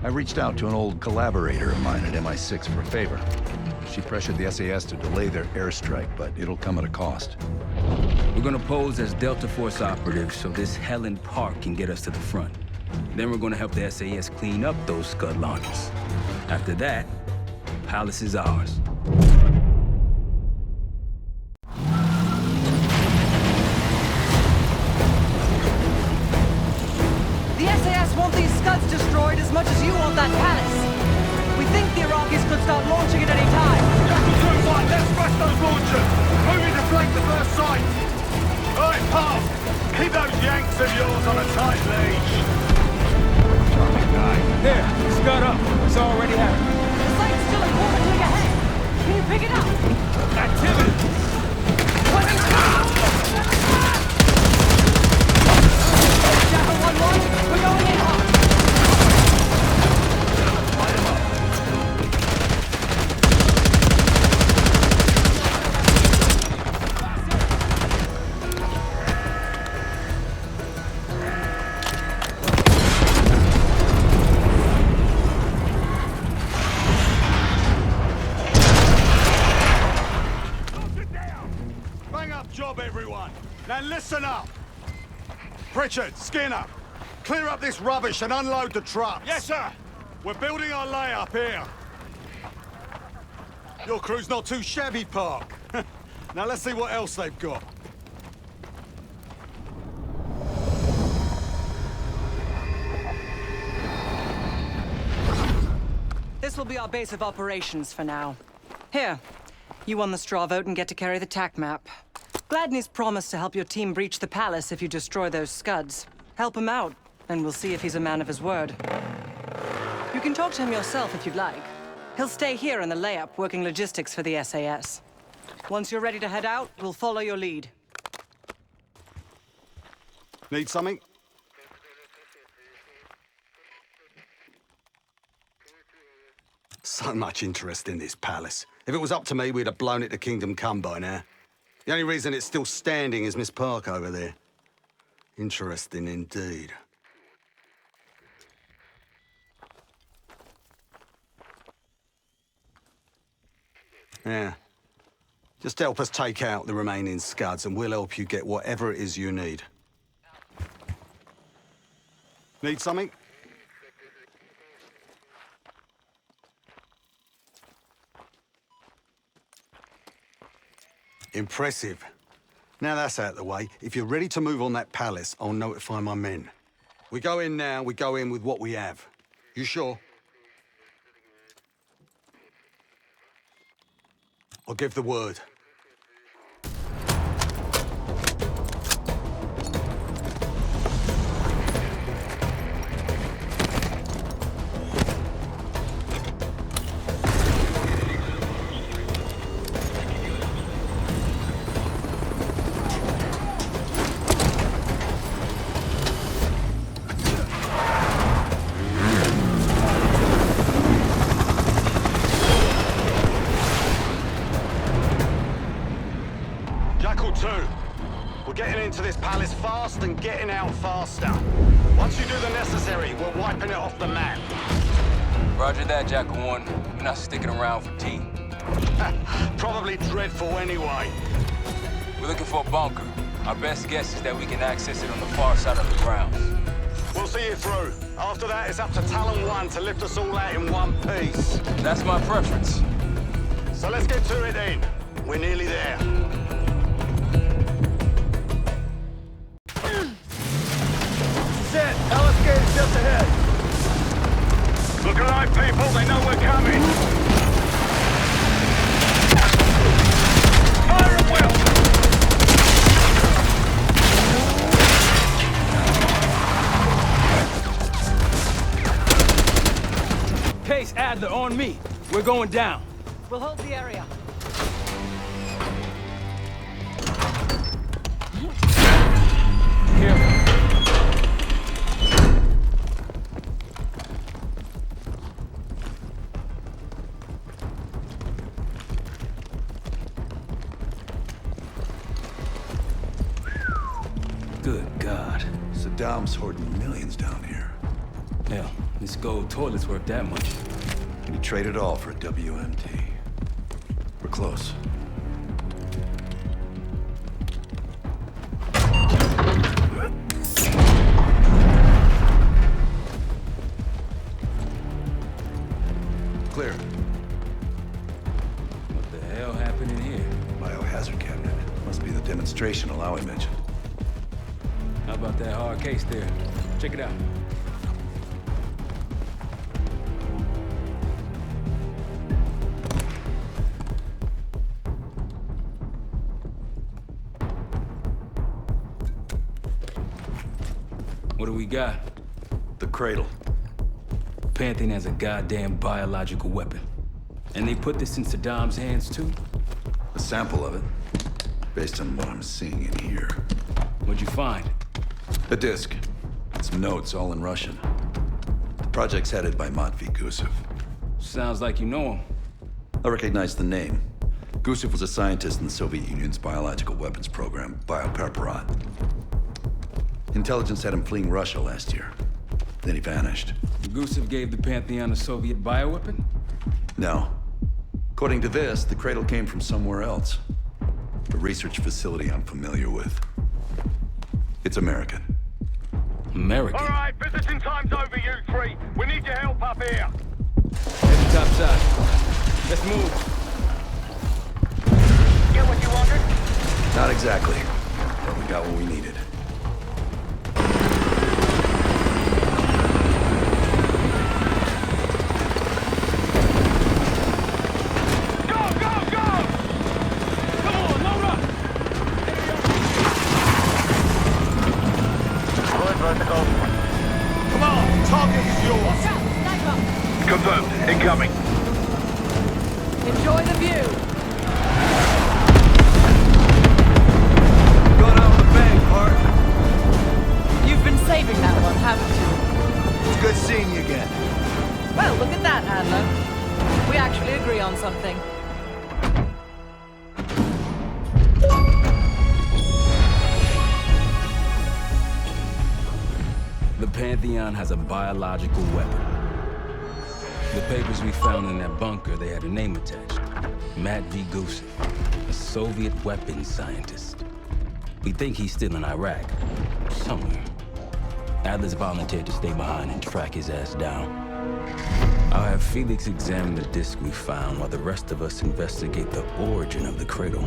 I reached out to an old collaborator of mine at MI6 for a favor. She pressured the SAS to delay their airstrike, but it'll come at a cost. We're gonna pose as Delta Force operatives so this Helen Park can get us to the front. Then we're gonna help the SAS clean up those Scud launchers. After that, Palace is ours. The SAS want these Scuds destroyed as much as you want that palace. We think the Iraqis could start launching at any time. Jackal 2-1, let's smash those launchers! Moving to flank the first site! Alright, Park, keep those Yanks of yours on a tight leash. Here, Scud up. It's already happening. The site's still a quarter click ahead. Can you pick it up? Activity! Jackal 1-1, we're going in hot. Light him up. Job, everyone. Now listen up. Pritchard, Skinner, clear up this rubbish and unload the trucks. Yes, sir. We're building our layup here. Your crew's not too shabby, Park. Now let's see what else they've got. This will be our base of operations for now. Here, you won the straw vote and get to carry the TAC map. Gladney's promised to help your team breach the palace if you destroy those Scuds. Help him out, and we'll see if he's a man of his word. You can talk to him yourself if you'd like. He'll stay here in the layup, working logistics for the SAS. Once you're ready to head out, we'll follow your lead. Need something? So much interest in this palace. If it was up to me, we'd have blown it to Kingdom Come by now. The only reason it's still standing is Miss Park over there. Interesting indeed. Yeah. Just help us take out the remaining Scuds and we'll help you get whatever it is you need. Need something? Impressive. Now that's out of the way, if you're ready to move on that palace, I'll notify my men. We go in now, we go in with what we have. You sure? I'll give the word. 2. We're getting into this palace fast and getting out faster. Once you do the necessary, we're wiping it off the map. Roger that, Jackal 1. We're not sticking around for tea. Probably dreadful anyway. We're looking for a bunker. Our best guess is that we can access it on the far side of the grounds. We'll see you through. After that, it's up to Talon 1 to lift us all out in one piece. That's my preference. So let's get to it then. We're nearly there. Set! LS gate is just ahead. Look alive, people. They know we're coming. Fire at will! Case Adler on me. We're going down. We'll hold the area. Good God. Saddam's hoarding millions down here. Hell, this gold toilet's worth that much. Can you trade it all for a WMT? We're close. Clear. What the hell happened in here? Biohazard cabinet. Must be the demonstration Alawi mentioned. How about that hard case there? Check it out. What do we got? The cradle. Pantheon has a goddamn biological weapon. And they put this in Saddam's hands, too? A sample of it, based on what I'm seeing in here. What'd you find? A disc. Some notes, all in Russian. The project's headed by Matvey Gusev. Sounds like you know him. I recognize the name. Gusev was a scientist in the Soviet Union's biological weapons program, Biopreparat. Intelligence had him fleeing Russia last year. Then he vanished. Gusev gave the Pantheon a Soviet bioweapon? No. According to this, the cradle came from somewhere else. A research facility I'm familiar with. It's American. American? All right, visiting time's over, you three. We need your help up here. Head to top side. Let's move. Get what you wanted? Not exactly. But we got what we needed. Come on, target is yours. Watch out, sniper! Confirmed. Incoming. Enjoy the view. Going out with a bang, Hart. You've been saving that one, haven't you? It's good seeing you again. Well, look at that, Adler. We actually agree on something. The Pantheon has a biological weapon. The papers we found in that bunker, they had a name attached. Matvey Gusev, a Soviet weapons scientist. We think he's still in Iraq, somewhere. Adler's volunteered to stay behind and track his ass down. I'll have Felix examine the disc we found while the rest of us investigate the origin of the cradle.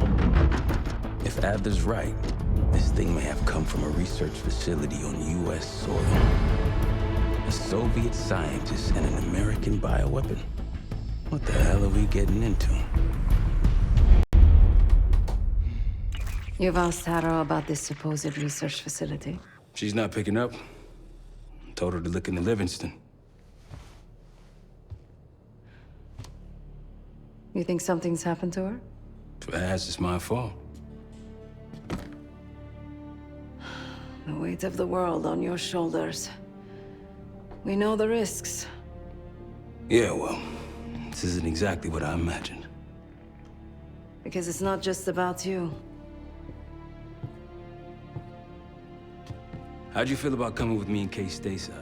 If Adler's right, this thing may have come from a research facility on U.S. soil. A Soviet scientist and an American bioweapon. What the hell are we getting into? You've asked Harrow about this supposed research facility? She's not picking up. Told her to look into Livingston. You think something's happened to her? If it has, it's my fault. The weight of the world on your shoulders. We know the risks. Yeah, well, this isn't exactly what I imagined. Because it's not just about you. How'd you feel about coming with me in case stateside?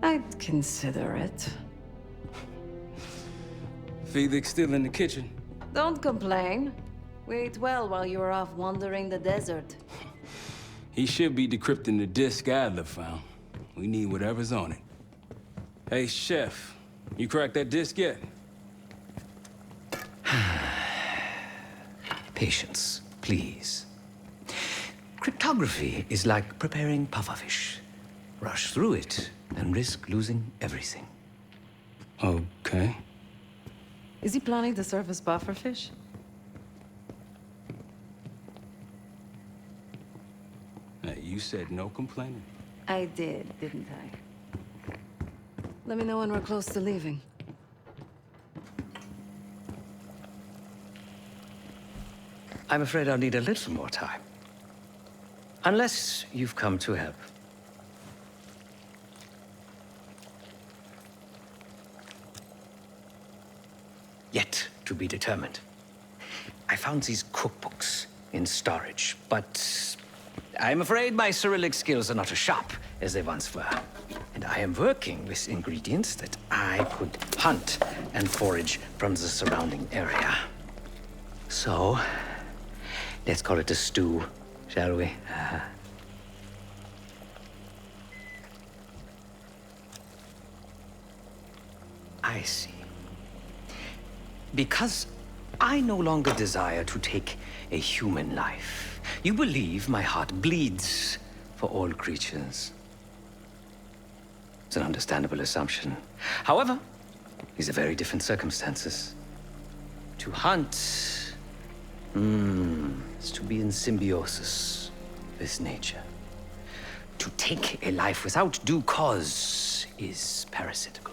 I'd consider it. Felix still in the kitchen? Don't complain. We ate well while you were off wandering the desert. He should be decrypting the disk Adler found. We need whatever's on it. Hey, Chef, you cracked that disk yet? Patience, please. Cryptography is like preparing pufferfish. Rush through it and risk losing everything. Okay. Is he planning to serve us pufferfish? Hey, you said no complaining. I did, didn't I? Let me know when we're close to leaving. I'm afraid I'll need a little more time. Unless you've come to help. Yet to be determined. I found these cookbooks in storage, but I'm afraid my Cyrillic skills are not as sharp as they once were. And I am working with ingredients that I could hunt and forage from the surrounding area. So, let's call it a stew, shall we? I see. Because I no longer desire to take a human life, you believe my heart bleeds for all creatures. It's an understandable assumption. However, these are very different circumstances. To hunt, is to be in symbiosis with nature. To take a life without due cause is parasitical.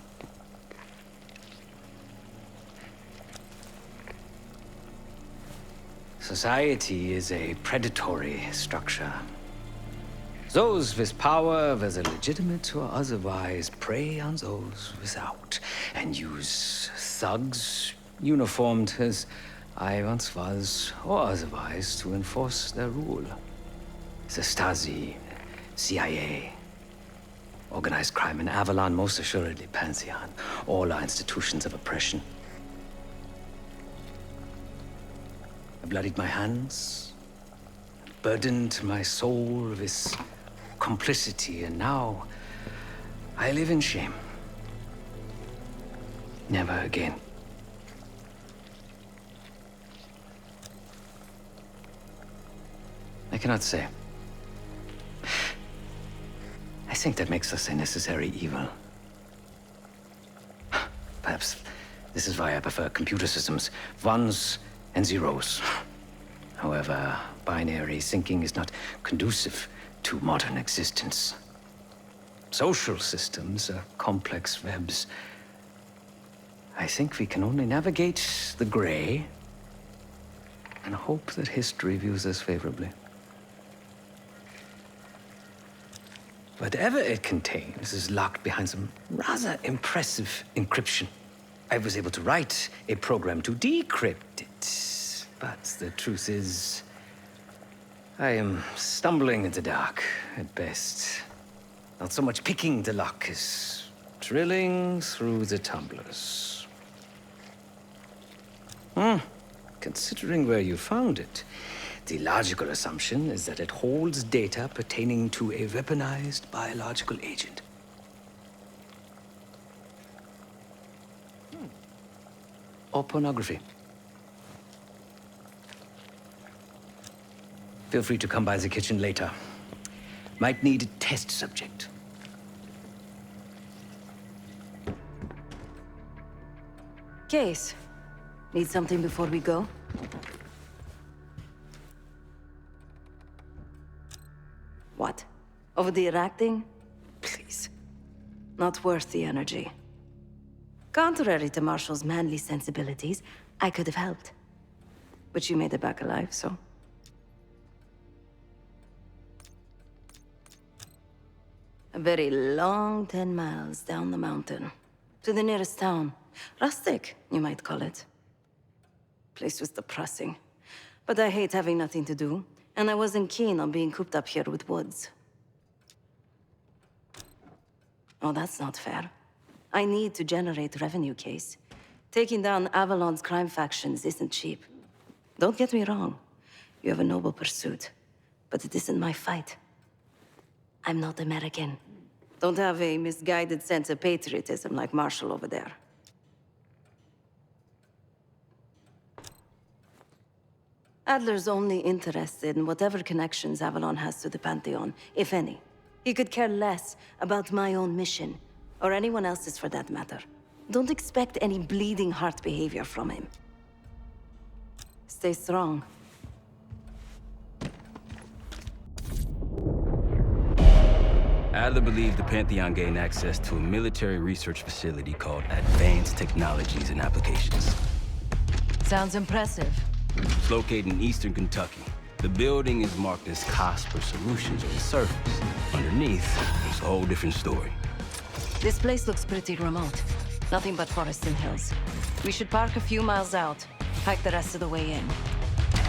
Society is a predatory structure. Those with power, whether legitimate or otherwise, prey on those without, and use thugs, uniformed as I once was, or otherwise, to enforce their rule. The Stasi, CIA, organized crime in Avalon, most assuredly Pantheon, all are institutions of oppression. I bloodied my hands, burdened my soul with complicity, and now I live in shame. Never again. I cannot say. I think that makes us a necessary evil. Perhaps this is why I prefer computer systems. Ones and zeros. However, binary thinking is not conducive to modern existence. Social systems are complex webs. I think we can only navigate the gray and hope that history views us favorably. Whatever it contains is locked behind some rather impressive encryption. I was able to write a program to decrypt it, but the truth is, I am stumbling in the dark at best. Not so much picking the lock as drilling through the tumblers. Considering where you found it, the logical assumption is that it holds data pertaining to a weaponized biological agent. Or pornography. Feel free to come by the kitchen later. Might need a test subject. Case, need something before we go? What? Over the Iraq thing? Please. Not worth the energy. Contrary to Marshall's manly sensibilities, I could have helped. But you made it back alive, so... A very long 10 miles down the mountain. To the nearest town. Rustic, you might call it. Place was depressing. But I hate having nothing to do. And I wasn't keen on being cooped up here with Woods. Oh, that's not fair. I need to generate revenue, Case. Taking down Avalon's crime factions isn't cheap. Don't get me wrong. You have a noble pursuit. But it isn't my fight. I'm not American. Don't have a misguided sense of patriotism like Marshall over there. Adler's only interested in whatever connections Avalon has to the Pantheon, if any. He could care less about my own mission, or anyone else's for that matter. Don't expect any bleeding heart behavior from him. Stay strong. Adler believed the Pantheon gained access to a military research facility called Advanced Technologies and Applications. Sounds impressive. It's located in eastern Kentucky. The building is marked as COSPER Solutions on the surface. Underneath, it's a whole different story. This place looks pretty remote. Nothing but forests and hills. We should park a few miles out, hike the rest of the way in.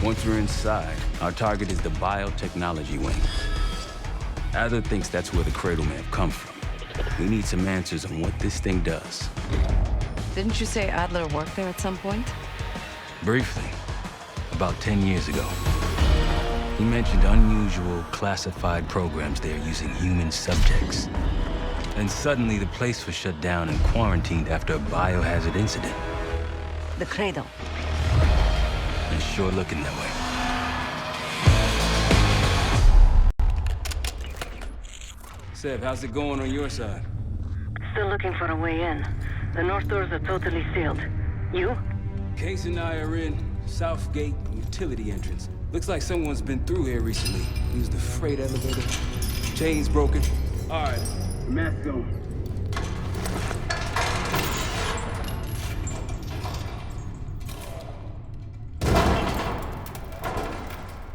Once we're inside, our target is the biotechnology wing. Adler thinks that's where the Cradle may have come from. We need some answers on what this thing does. Didn't you say Adler worked there at some point? Briefly, about 10 years ago. He mentioned unusual, classified programs there using human subjects. And suddenly the place was shut down and quarantined after a biohazard incident. The Cradle. It's sure looking that way. Seb, how's it going on your side? Still looking for a way in. The north doors are totally sealed. You? Case and I are in Southgate utility entrance. Looks like someone's been through here recently. Used the freight elevator. Chain's broken. All right, mask on.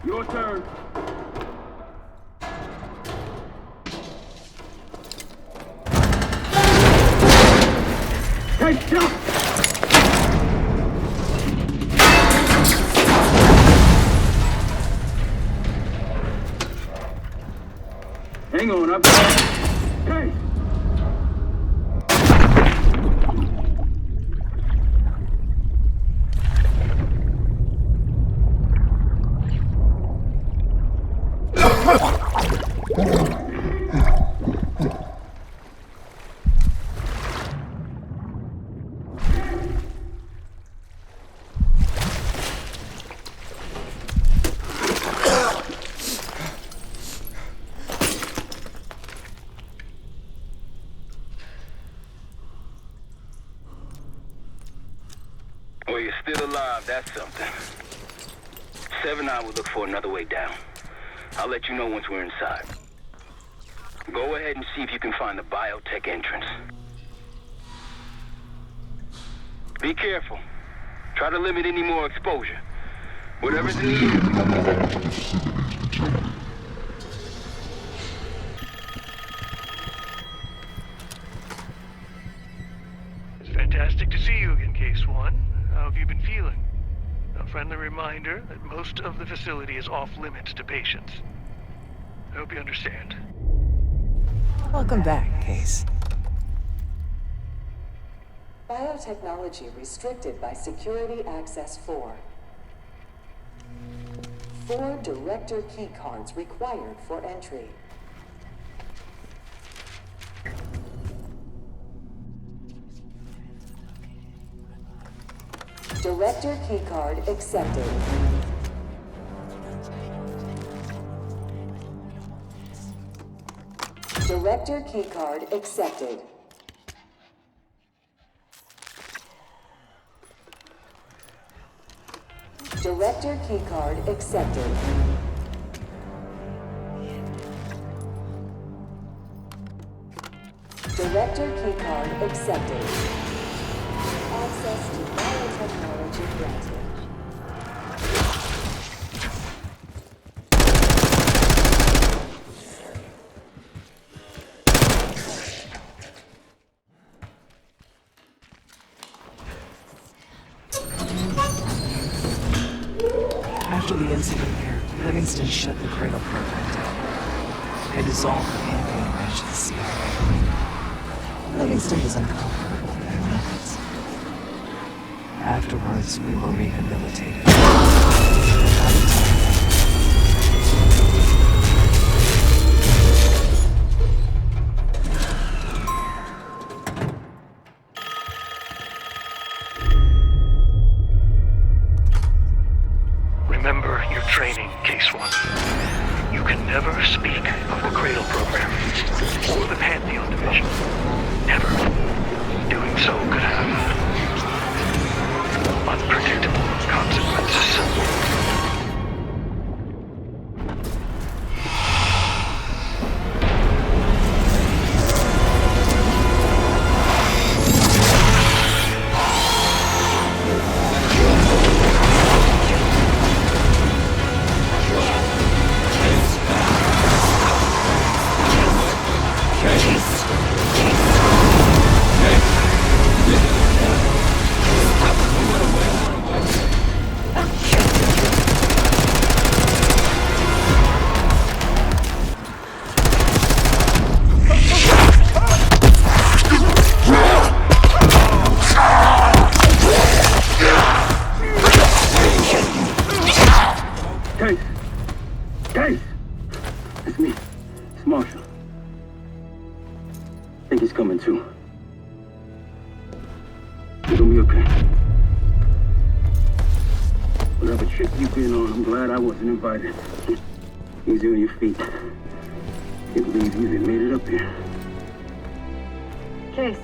Your turn. Take shot! Hang on, I've got... Hey! Well, you're still alive, that's something. 7 I will look for another way down. I'll let you know once we're inside. Go ahead and see if you can find the biotech entrance. Be careful. Try to limit any more exposure. Whatever's needed. It's fantastic to see you again, Case One. How have you been feeling? A friendly reminder that most of the facility is off-limits to patients. I hope you understand. Welcome back, Case. Biotechnology restricted by Security Access 4. 4 director keycards required for entry. Director keycard accepted. Director keycard accepted. Director keycard accepted. Director keycard accepted. Access to biotechnology granted. After the incident here, Livingston shut the Cradle program down. I dissolved the campaign branch of the CIA. Livingston was uncovered for their methods. Afterwards, we were rehabilitated. Remember your training, Case 1. You can never speak of the Cradle program or the Pantheon division. Never. Doing so could have unpredictable consequences. Invited. Easy on your feet. Can't believe you even made it up here. Case,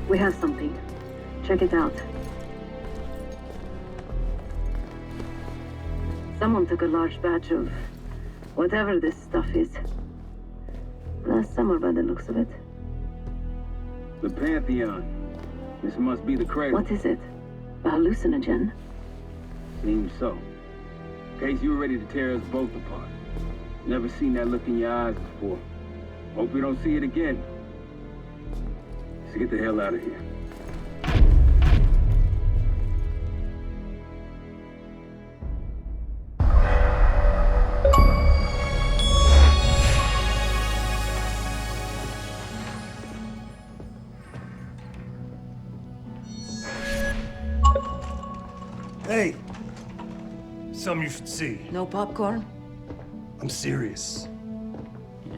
we have something. Check it out. Someone took a large batch of whatever this stuff is. Last summer, by the looks of it. The Pantheon. This must be the Cradle. What is it? A hallucinogen? Seems so. Case, you were ready to tear us both apart. Never seen that look in your eyes before. Hope we don't see it again. Let's get the hell out of here. Hey! Something you should see. No popcorn? I'm serious.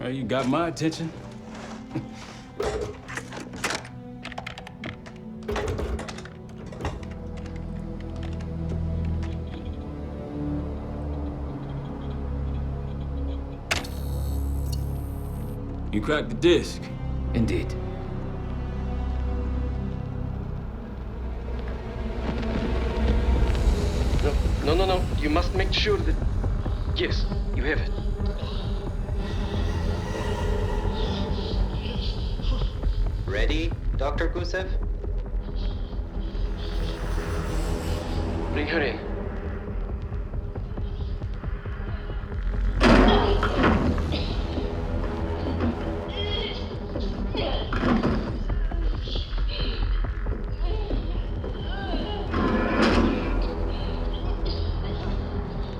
Well, you got my attention. You cracked the disc. Indeed. No. You must make sure that... Yes, you have it. Ready, Dr. Gusev? Bring her in.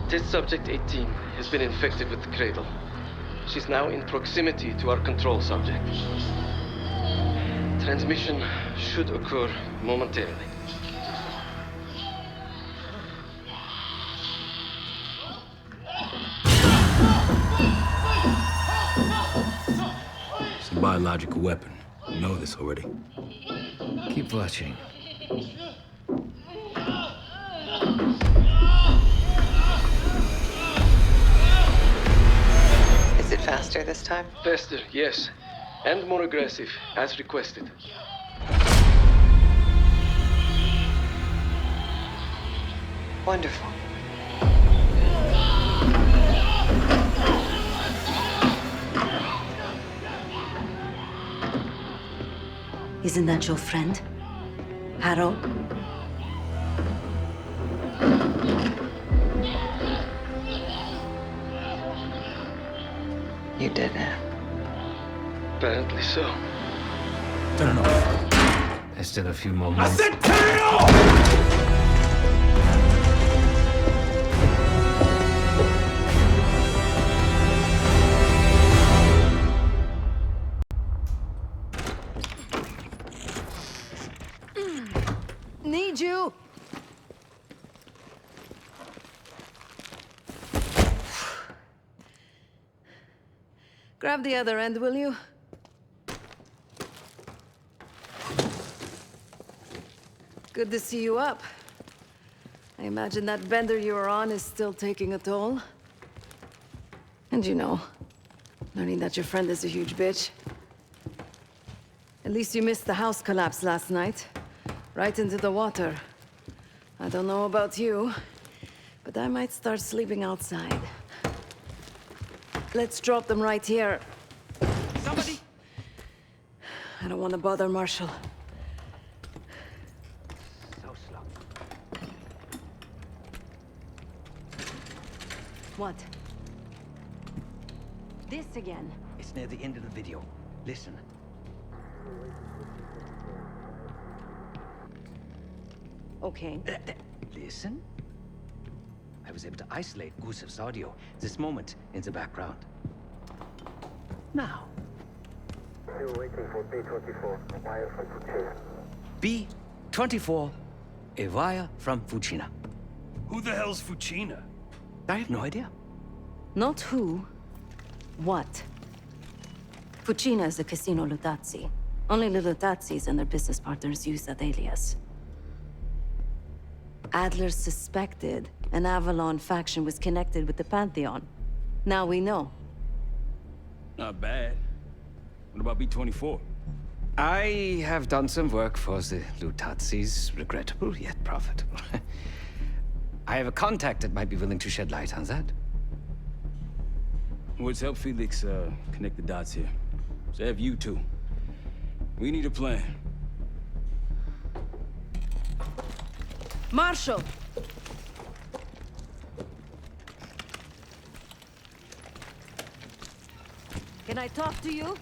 Test subject 18 has been infected with the Cradle. She's now in proximity to our control subject. Transmission should occur momentarily. It's a biological weapon. You know this already. Keep watching. Is it faster this time? Faster, yes. And more aggressive, as requested. Wonderful. Isn't that your friend? Harrow? You did it. Apparently so. Turn it off. There's still a few more minutes. I said turn it off! Need you! Grab the other end, will you? Good to see you up. I imagine that bender you were on is still taking a toll. And you know, learning that your friend is a huge bitch. At least you missed the house collapse last night. Right into the water. I don't know about you, but I might start sleeping outside. Let's drop them right here. Somebody! I don't want to bother Marshall. So slow. What? This again? It's near the end of the video. Listen. Okay. Listen. I was able to isolate Gusev's audio. This moment in the background. Now. Still waiting for B-24, a wire from Fucina. B-24, a wire from Fucina. Who the hell's Fucina? I have no idea. Not who. What? Fucina is the casino Lutazzi. Only the Lutazzis and their business partners use that alias. Adler suspected an Avalon faction was connected with the Pantheon. Now we know. Not bad. What about B-24? I have done some work for the Lutazzis, regrettable yet profitable. I have a contact that might be willing to shed light on that. Let's help Felix connect the dots here. So have you two. We need a plan. Marshall! Can I talk to you?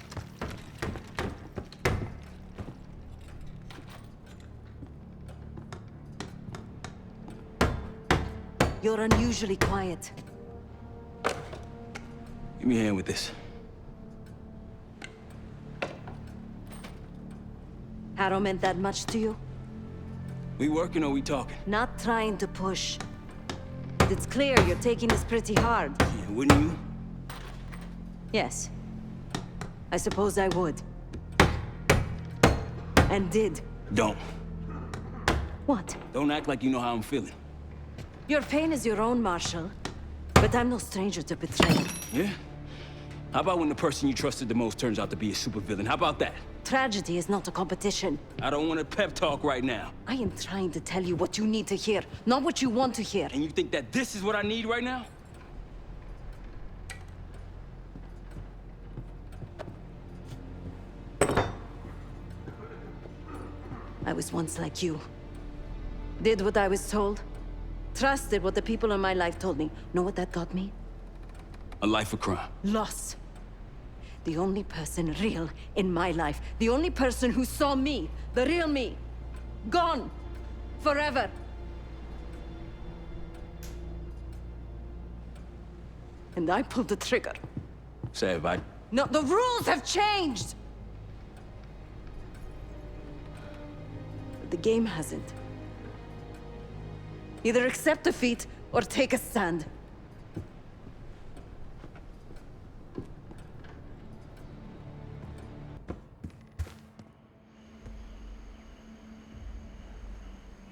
You're unusually quiet. Give me a hand with this. Harrow meant that much to you? We working or we talking? Not trying to push. But it's clear you're taking this pretty hard. Yeah, wouldn't you? Yes. I suppose I would. And did. Don't. What? Don't act like you know how I'm feeling. Your pain is your own, Marshall. But I'm no stranger to betrayal. Yeah? How about when the person you trusted the most turns out to be a supervillain? How about that? Tragedy is not a competition. I don't want a pep talk right now. I am trying to tell you what you need to hear, not what you want to hear. And you think that this is what I need right now? I was once like you. Did what I was told. Trusted what the people in my life told me. Know what that got me? A life of crime. Loss. The only person real in my life. The only person who saw me. The real me. Gone. Forever. And I pulled the trigger. Say it, No, the rules have changed! But the game hasn't. Either accept defeat or take a stand.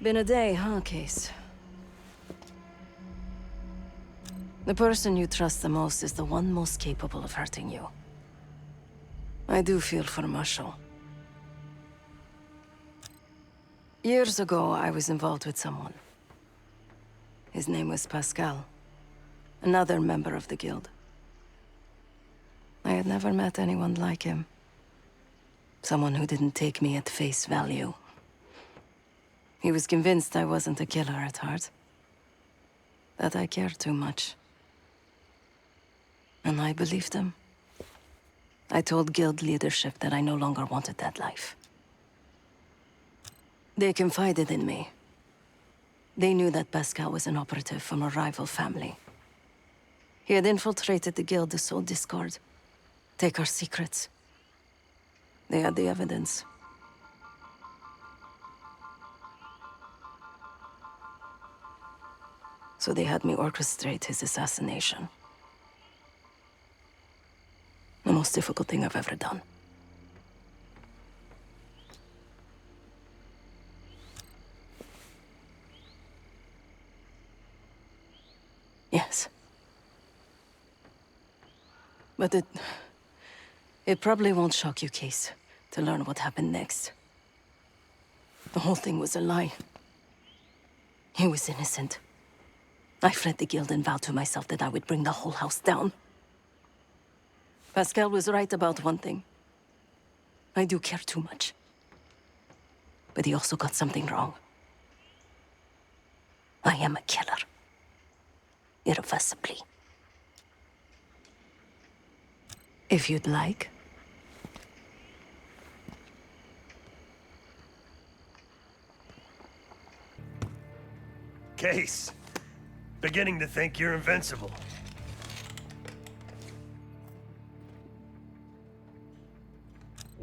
Been a day, huh, Case? The person you trust the most is the one most capable of hurting you. I do feel for Marshall. Years ago, I was involved with someone. His name was Pascal, another member of the guild. I had never met anyone like him. Someone who didn't take me at face value. He was convinced I wasn't a killer at heart. That I cared too much. And I believed him. I told guild leadership that I no longer wanted that life. They confided in me. They knew that Pascal was an operative from a rival family. He had infiltrated the guild to sow discord. Take our secrets. They had the evidence. So they had me orchestrate his assassination. The most difficult thing I've ever done. Yes. But it probably won't shock you, Case, to learn what happened next. The whole thing was a lie. He was innocent. I fled the guild and vowed to myself that I would bring the whole house down. Pascal was right about one thing. I do care too much. But he also got something wrong. I am a killer. Irreversibly. If you'd like. Case. Beginning to think you're invincible.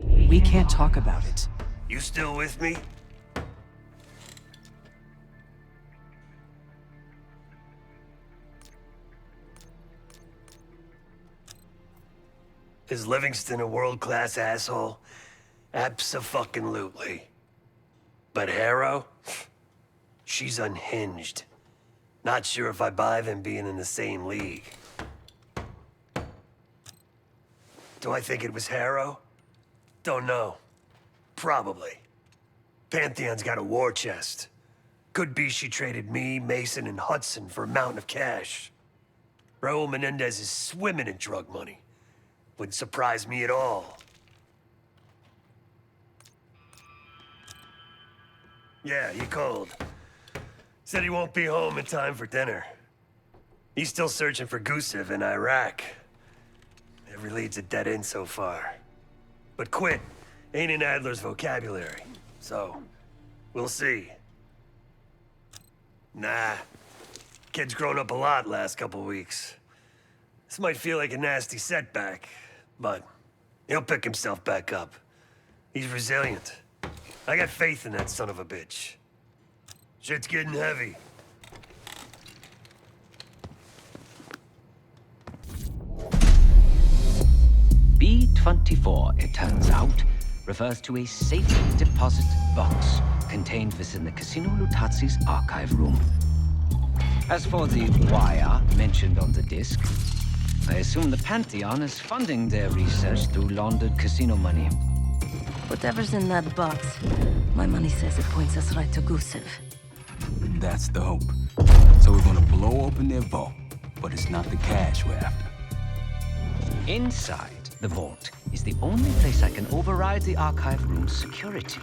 We can't talk about it. You still with me? Is Livingston a world-class asshole? Abso-fucking-lutely. But Harrow? She's unhinged. Not sure if I buy them being in the same league. Do I think it was Harrow? Don't know. Probably. Pantheon's got a war chest. Could be she traded me, Mason, and Hudson for a mountain of cash. Raul Menendez is swimming in drug money. Wouldn't surprise me at all. Yeah, he called. Said he won't be home in time for dinner. He's still searching for Gusev in Iraq. Every lead's a dead end so far. But quit ain't in Adler's vocabulary, so we'll see. Nah, kid's grown up a lot last couple weeks. This might feel like a nasty setback, but he'll pick himself back up. He's resilient. I got faith in that son of a bitch. Shit's getting heavy. B-24, it turns out, refers to a safe deposit box contained within the Casino Lutazzi's archive room. As for the wire mentioned on the disc, I assume the Pantheon is funding their research through laundered casino money. Whatever's in that box, my money says it points us right to Gusev. That's the hope. So we're gonna blow open their vault, but it's not the cash we're after. Inside the vault is the only place I can override the archive room's security.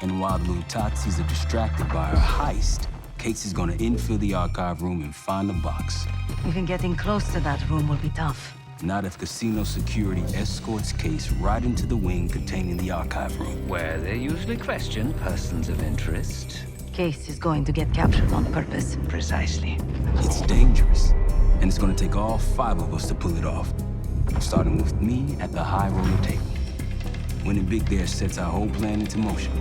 And while the Lutazzis are distracted by our heist, Case is gonna infill the archive room and find the box. Even getting close to that room will be tough. Not if casino security escorts Case right into the wing containing the archive room. Where they usually question persons of interest. Case is going to get captured on purpose. Precisely. It's dangerous, and it's gonna take all 5 of us to pull it off. Starting with me at the high roller table. Winning big there sets our whole plan into motion.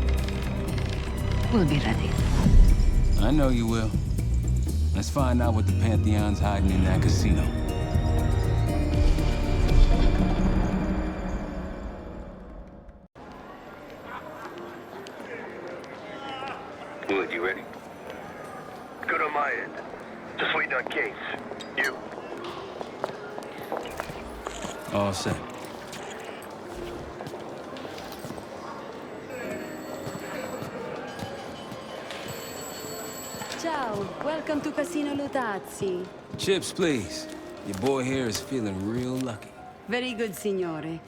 We'll be ready. I know you will. Let's find out what the Pantheon's hiding in that casino. Wood, you ready? Good on my end. Just waiting on Case. You? All set. Ciao, welcome to Casino Lutazzi. Chips, please. Your boy here is feeling real lucky. Very good, signore.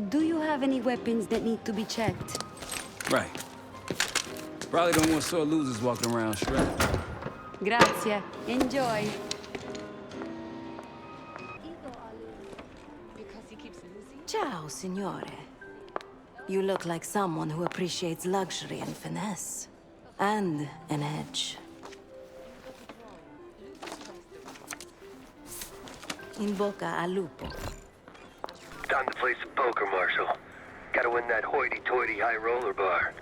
Do you have any weapons that need to be checked? Right. Probably don't want sore losers walking around strapped. Grazie. Enjoy. Ciao, signore. You look like someone who appreciates luxury and finesse. And an edge. In bocca al lupo. Time to play some poker, Marshal. Gotta win that hoity-toity high roller bar.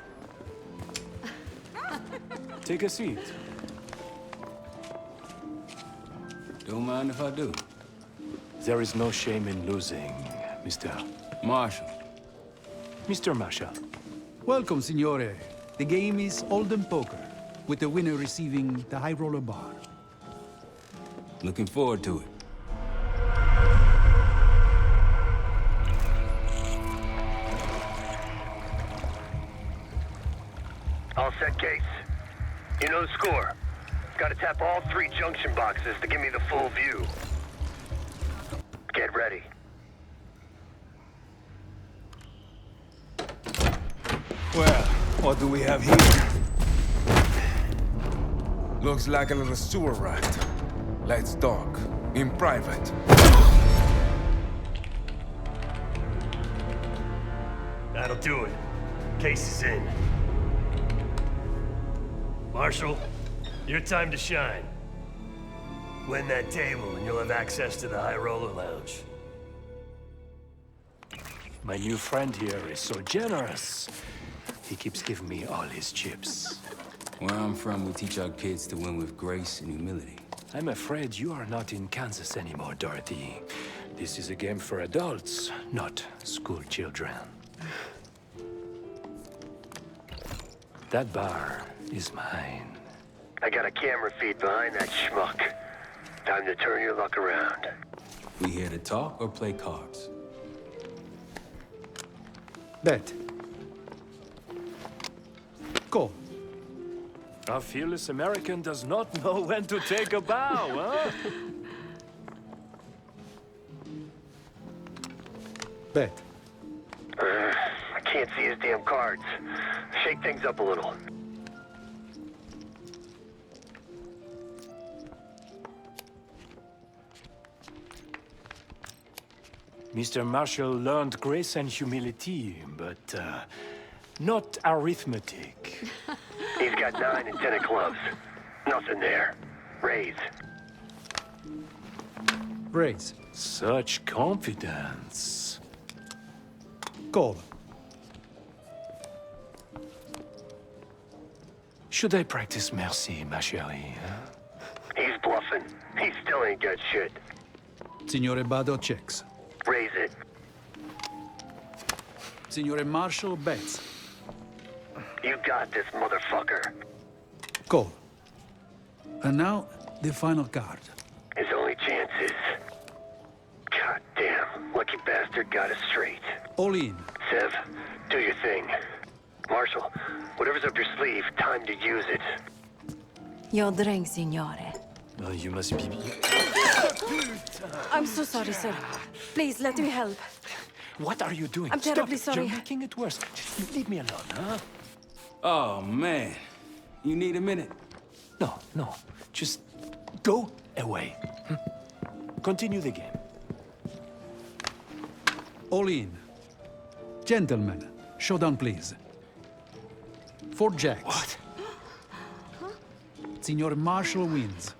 Take a seat. Don't mind if I do. There is no shame in losing, Mr. Marshall. Mr. Marshall. Welcome, Signore. The game is Hold'em Poker, with the winner receiving the High Roller Bar. Looking forward to it. All set, Case. You know the score. Gotta tap all 3 junction boxes to give me the full view. Get ready. Well, what do we have here? Looks like a little sewer rat. Let's talk. In private. That'll do it. Case is in. Marshall, your time to shine. Win that table and you'll have access to the High Roller Lounge. My new friend here is so generous. He keeps giving me all his chips. Where I'm from, we teach our kids to win with grace and humility. I'm afraid you are not in Kansas anymore, Dorothy. This is a game for adults, not school children. That bar is mine. I got a camera feed behind that schmuck. Time to turn your luck around. We here to talk or play cards? Bet. Go. A fearless American does not know when to take a bow, huh? Bet. I can't see his damn cards. Shake things up a little. Mr. Marshall learned grace and humility, but not arithmetic. He's got 9 and 10 of clubs. Nothing there. Raise. Raise. Such confidence. Call. Should I practice mercy, ma chérie? Huh? He's bluffing. He still ain't got shit. Signore Bado checks. Raise it. Signore Marshall bets. You got this, motherfucker. Call. And now, the final card. His only chance is... God damn, lucky bastard got us straight. All in. Sev, do your thing. Marshall, whatever's up your sleeve, time to use it. Your drink, signore. Oh, you must be... I'm so sorry, sir. Please, let me help. What are you doing? I'm terribly Stop. sorry. You're making it worse. Just leave me alone, huh? Oh, man. You need a minute? No. Just go away. Continue the game. All in. Gentlemen, showdown, please. 4 jacks. What? Signor Marshall wins.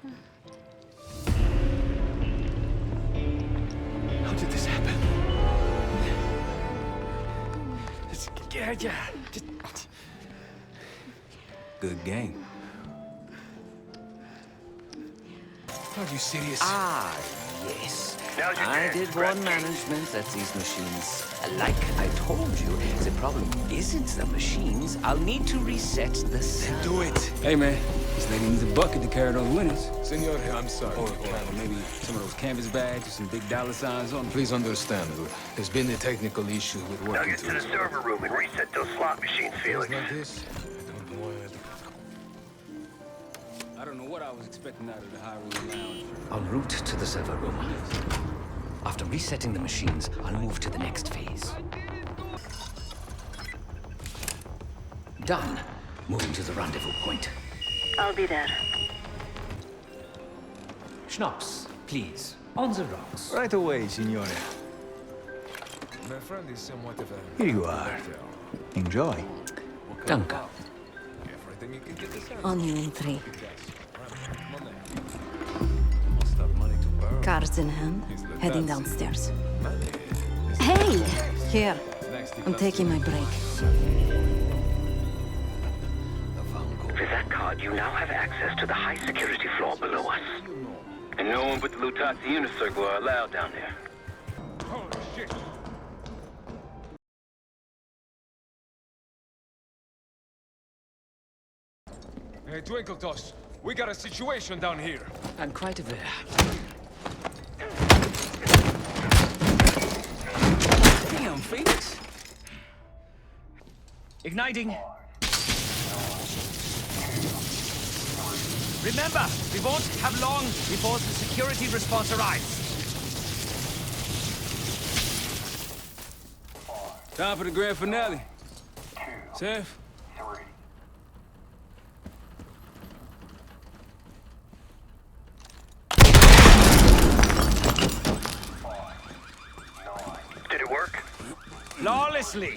How did this happen? Yeah. Good game. Are you serious? Ah, yes. Now's your I chance, did Brett. one management at these machines. Like I told you, the problem isn't the machines. I'll need to reset the sound. Do it. Hey, man. This lady needs a bucket to carry those winners. Senor, I'm sorry. Or maybe some of those canvas bags with some big dollar signs on them. Please understand, there's been a technical issue with Now working get to the server room and reset those slot machines, Felix. like this. I don't know what I was expecting out of the High Roller Lounge. En route to the server room. After resetting the machines, I'll move to the next phase. Done. Moving to the rendezvous point. I'll be there. Schnapps, please. On the rocks. Right away, signore. My friend is somewhat of a... Here you are. Enjoy. Danke. On you in 3. Cards in hand, heading downstairs. Hey! Here. I'm taking my break. With that card, you now have access to the high security floor below us. And no one but the Lutazzi inner circle are allowed down there. Holy shit! Hey, Twinkletos, we got a situation down here. I'm quite aware. Damn, Phoenix. Igniting. Remember, we won't have long before the security response arrives. Time for the grand finale. Safe? Did it work? Flawlessly.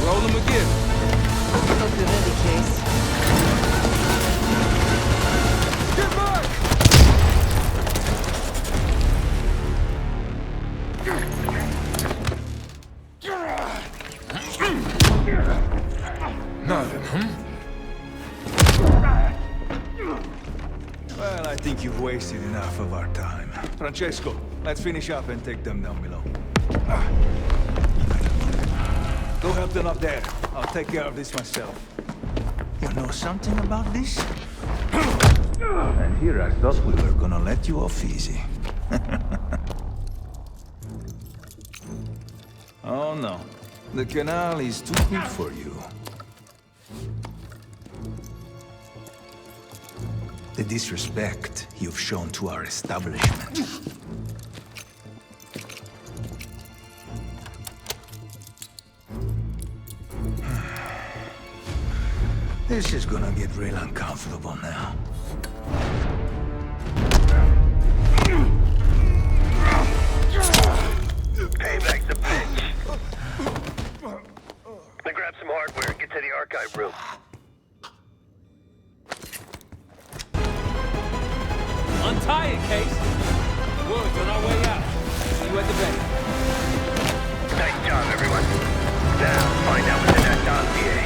Roll them again. Hope you're ready, Case. Get back! Nothing, huh? Well, I think you've wasted enough of our time. Francesco, let's finish up and take them down below. Go help them up there. I'll take care of this myself. You know something about this? And here I thought we were gonna let you off easy. Oh no. The canal is too good for you. The disrespect you've shown to our establishment. This is gonna get real uncomfortable now. Payback's a bitch. Then grab some hardware and get to the archive room. Untie it, Case. Woods on our way out. See you at the bank. Nice job, everyone. Now, find out what's in that dossier.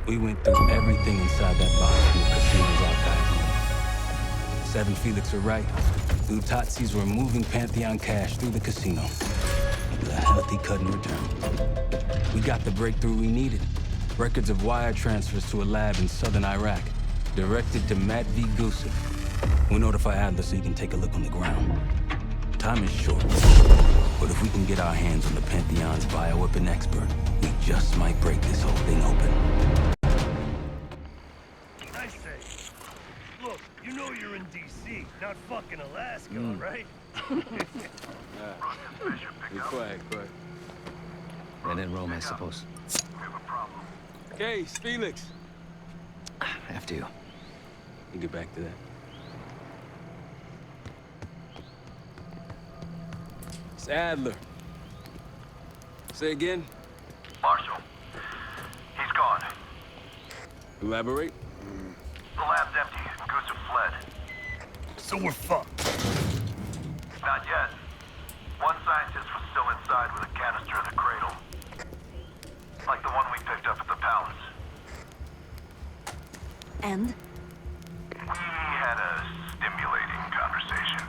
We went through everything inside that box in the casino's archive room. 7 Felix were right. Lutazzis were moving Pantheon cash through the casino. With a healthy cut in return. We got the breakthrough we needed. Records of wire transfers to a lab in southern Iraq. Directed to Matt V. Gusev. We'll notify Adler so he can take a look on the ground. Time is short. But if we can get our hands on the Pantheon's bioweapon expert, we just might break this whole thing open. I say, look, you know you're in D.C., not fucking Alaska, right? Be quiet. And in Rome, I suppose. Case, Felix. After you. We'll get back to that. It's Adler. Say again? Marshal. He's gone. Elaborate? The lab's empty. Gusev fled. So we're fucked. Not yet. One scientist was still inside with a canister in the cradle. Like the one we picked up at the palace. And? We had a stimulating conversation.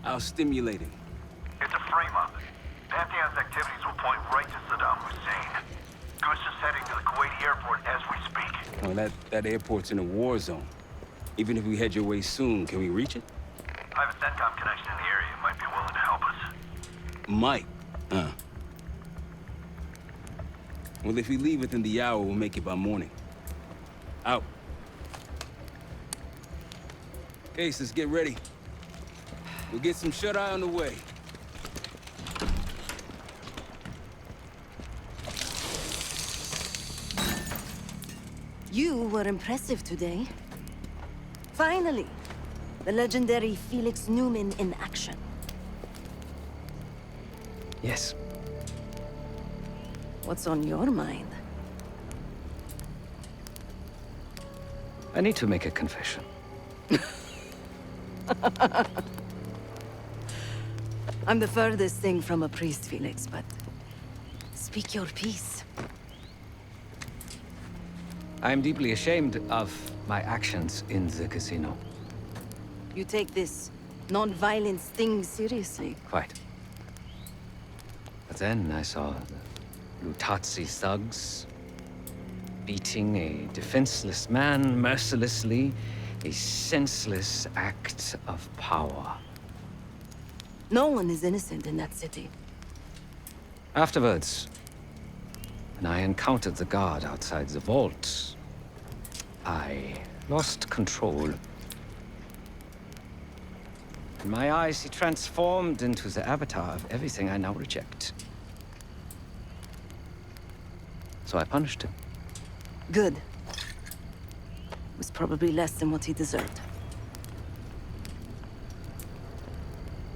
How stimulating? It's a frame-up. Pantheon's activities will point right to Saddam Hussein. Gusev's heading to the Kuwaiti airport as we speak. Well, that airport's in a war zone. Even if we head your way soon, can we reach it? I have a CENTCOM connection in the area. It might be willing to help us. Might. Well, if we leave within the hour, we'll make it by morning. Out. Case, let's get ready. We'll get some shut-eye on the way. You were impressive today. Finally, the legendary Felix Newman in action. Yes. What's on your mind? I need to make a confession. I'm the furthest thing from a priest, Felix, but speak your piece. I am deeply ashamed of my actions in the casino. You take this non-violence thing seriously. Quite. But then I saw the Lutazzi thugs beating a defenseless man mercilessly, a senseless act of power. No one is innocent in that city. Afterwards, when I encountered the guard outside the vault, I lost control. In my eyes, he transformed into the avatar of everything I now reject. So I punished him. Good. It was probably less than what he deserved.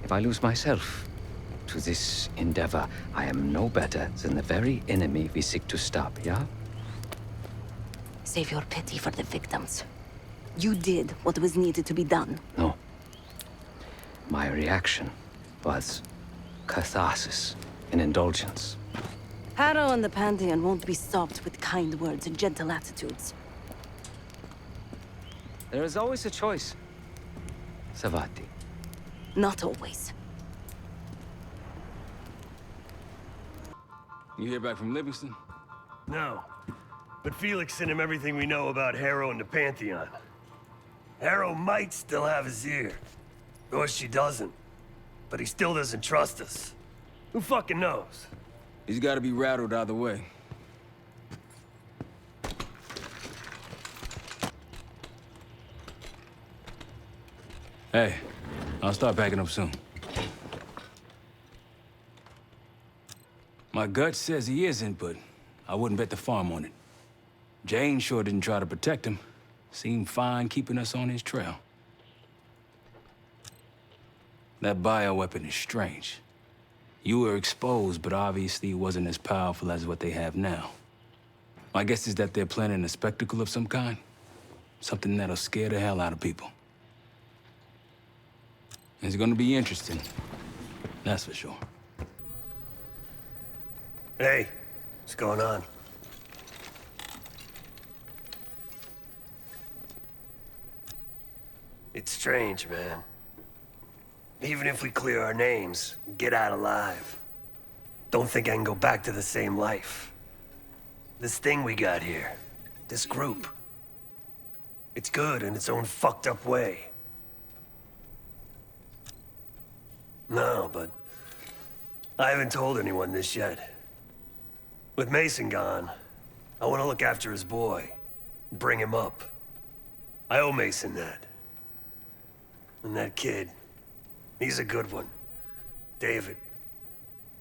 If I lose myself to this endeavor, I am no better than the very enemy we seek to stop, yeah? Save your pity for the victims. You did what was needed to be done. No. My reaction was catharsis and indulgence. Harrow and the Pantheon won't be stopped with kind words and gentle attitudes. There is always a choice, Savati. Not always. You hear back from Livingston? No. But Felix sent him everything we know about Harrow and the Pantheon. Harrow might still have his ear. Or she doesn't. But he still doesn't trust us. Who fucking knows? He's gotta be rattled either way. Hey, I'll start packing up soon. My gut says he isn't, but I wouldn't bet the farm on it. Jane sure didn't try to protect him. Seemed fine keeping us on his trail. That bioweapon is strange. You were exposed, but obviously it wasn't as powerful as what they have now. My guess is that they're planning a spectacle of some kind. Something that'll scare the hell out of people. It's gonna be interesting. That's for sure. Hey, what's going on? It's strange, man. Even if we clear our names, get out alive, don't think I can go back to the same life. This thing we got here, this group, it's good in its own fucked up way. No, but I haven't told anyone this yet. With Mason gone, I want to look after his boy, bring him up. I owe Mason that. And that kid, he's a good one. David.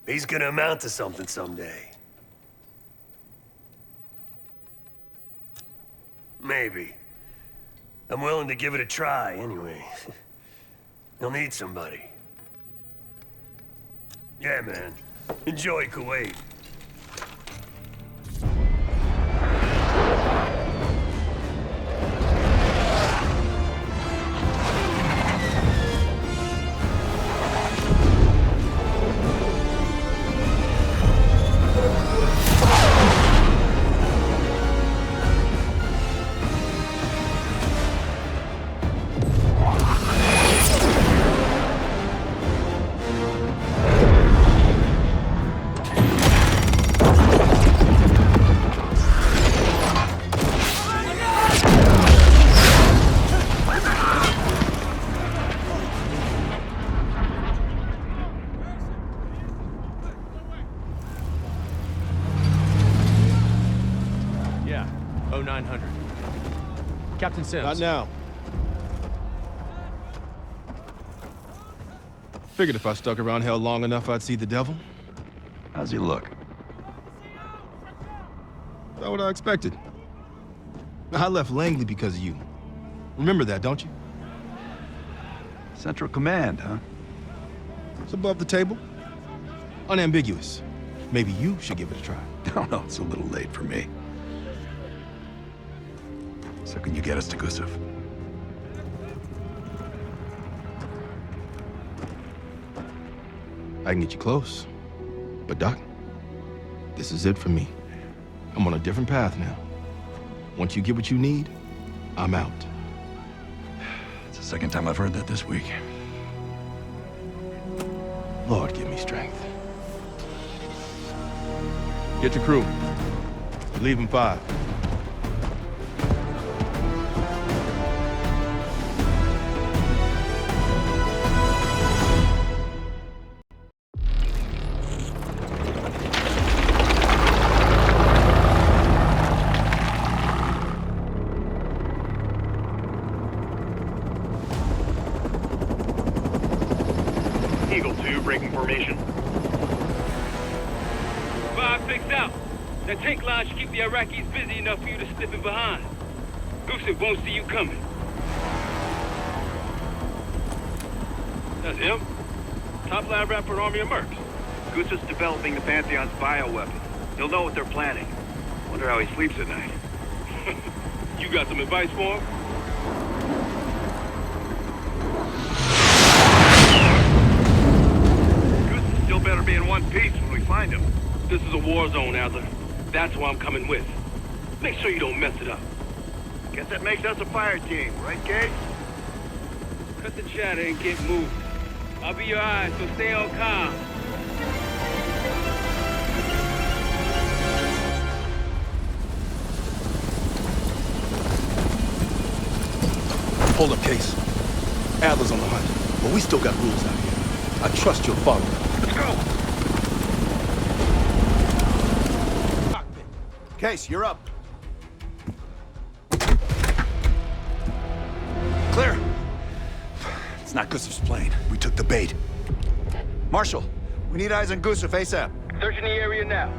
He's gonna amount to something someday. Maybe. I'm willing to give it a try, anyway. He'll need somebody. Yeah, man. Enjoy Kuwait. Captain Sims. Not now. Figured if I stuck around hell long enough, I'd see the devil. How's he look? Not what I expected. I left Langley because of you. Remember that, don't you? Central Command, huh? It's above the table. Unambiguous. Maybe you should give it a try. No, it's a little late for me. So can you get us to Gusev? I can get you close. But Doc, this is it for me. I'm on a different path now. Once you get what you need, I'm out. It's the second time I've heard that this week. Lord, give me strength. Get your crew. We leave in 5. Eagle 2, breaking formation. 5 fixed out. That tank line should keep the Iraqis busy enough for you to slip in behind. Gusev won't see you coming. That's him. Top lab rat for an army of mercs. Gusev's developing the Pantheon's bioweapon. He'll know what they're planning. Wonder how he sleeps at night. You got some advice for him? Gusev still better be in one piece when we find him. This is a war zone, Adler. That's why I'm coming with. Make sure you don't mess it up. Guess that makes us a fire team, right, Case? Cut the chatter and get moving. I'll be your eyes, so stay on calm. Hold up, Case. Adler's on the hunt, but we still got rules out here. I trust you'll follow. Let's go! Case, you're up. Clear! It's not Gusev's plane. We took the bait. Marshal, we need eyes on Gusev ASAP. Searching the area now.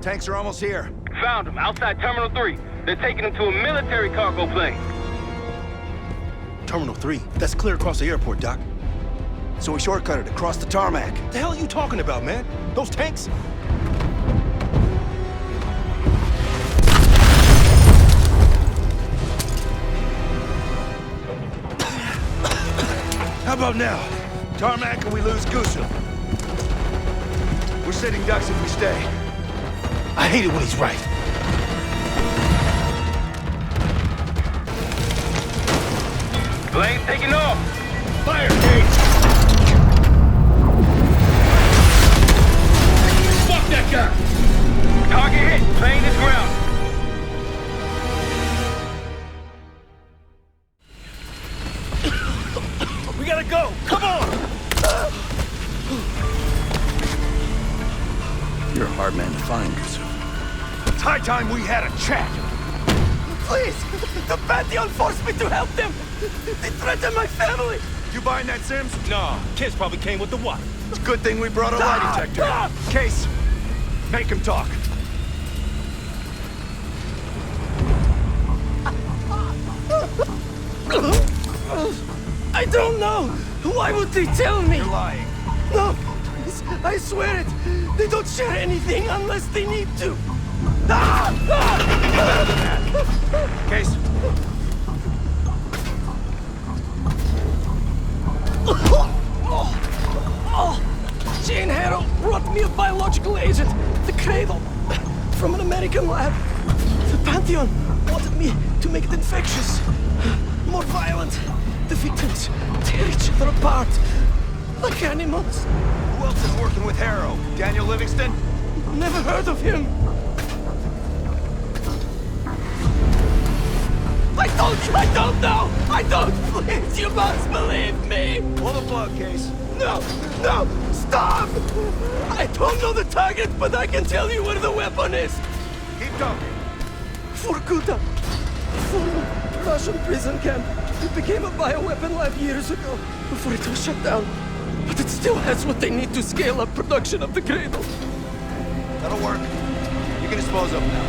Tanks are almost here. Found him, outside Terminal 3. They're taking him to a military cargo plane. Terminal 3? That's clear across the airport, Doc. So we shortcutted across the tarmac. The hell are you talking about, man? Those tanks? How about now? Tarmac and we lose Gusev. We're sitting ducks if we stay. I hate it when he's right. Plane's taking off. Fire, Case! Fuck that guy! Target hit. Plane is grounded. We gotta go! Come on! You're a hard man to find, Gusev. It's high time we had a chat. Please! The Pantheon forced me to help them! They threatened my family! You buying that, Sims? Nah, kids probably came with the what? It's a good thing we brought a lie detector. Case, make him talk. I don't know! Why would they tell me? You're lying. No! I swear it! They don't share anything unless they need to! Case. Jane Harrow brought me a biological agent, the Cradle, from an American lab. The Pantheon wanted me to make it infectious, more violent. The victims tear each other apart, like animals. Who else is working with Harrow? Daniel Livingston? Never heard of him. I told you I don't know! I don't! Please, you must believe me! Pull the plug, Case. No! No! Stop! I don't know the target, but I can tell you where the weapon is! Keep talking. Vorkuta! Former Russian prison camp. It became a bioweapon lab years ago, before it was shut down. But it still has what they need to scale up production of the Cradle. That'll work. You can dispose of him now.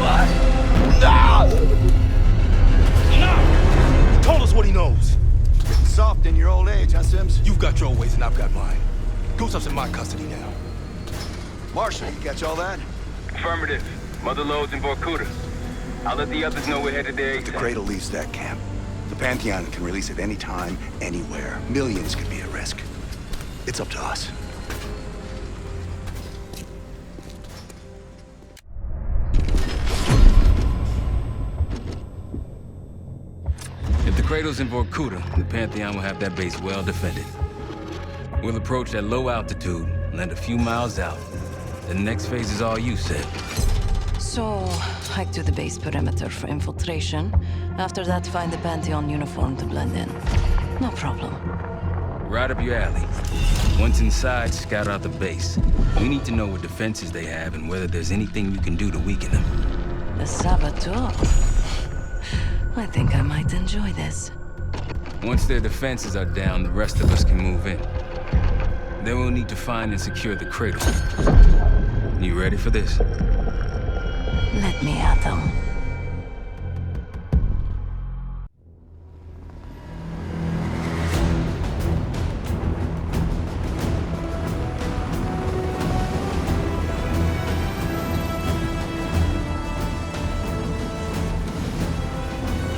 What? No! He told us what he knows. Getting soft in your old age, huh, Sims? You've got your ways and I've got mine. Gusev's in my custody now. Marshal, you catch all that? Affirmative. Mother loads in Vorkuta. I'll let the others know we're headed there. If the Cradle leaves that camp, the Pantheon can release it any time, anywhere. Millions could be at risk. It's up to us. If the cradle's in Vorkuta, the Pantheon will have that base well defended. We'll approach at low altitude, land a few miles out. The next phase is all you, Sid. So, hike to the base perimeter for infiltration. After that, find the Pantheon uniform to blend in. No problem. Right up your alley. Once inside, scout out the base. We need to know what defenses they have and whether there's anything you can do to weaken them. The saboteur. I think I might enjoy this. Once their defenses are down, the rest of us can move in. Then we'll need to find and secure the cradle. You ready for this? Let me at them.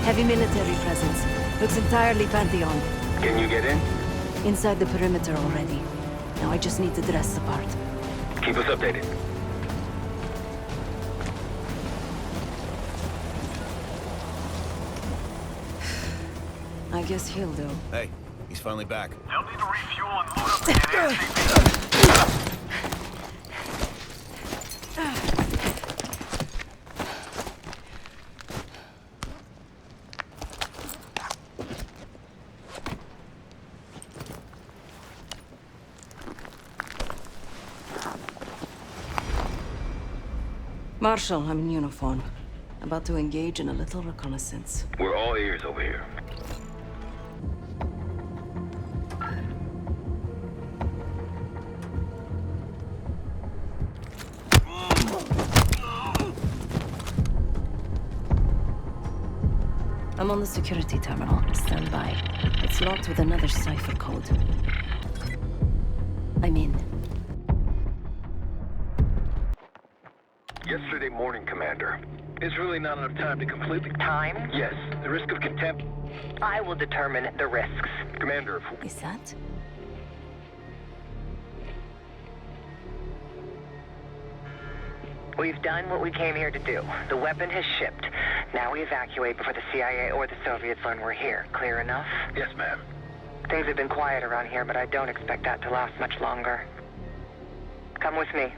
Heavy military presence. Looks entirely Pantheon. Can you get in? Inside the perimeter already. Now I just need to dress the part. Keep us updated. I guess he'll do. Hey, he's finally back. They'll need to refuel and load up again. Marshal, I'm in uniform. About to engage in a little reconnaissance. We're all ears over here. I'm on the security terminal. Stand by. It's locked with another cipher code. I'm in. Yesterday morning, Commander. There's really not enough time to completely... Time? Yes. The risk of contempt... I will determine the risks. Commander, Is that? We've done what we came here to do. The weapon has shipped. Now we evacuate before the CIA or the Soviets learn we're here. Clear enough? Yes, ma'am. Things have been quiet around here, but I don't expect that to last much longer. Come with me.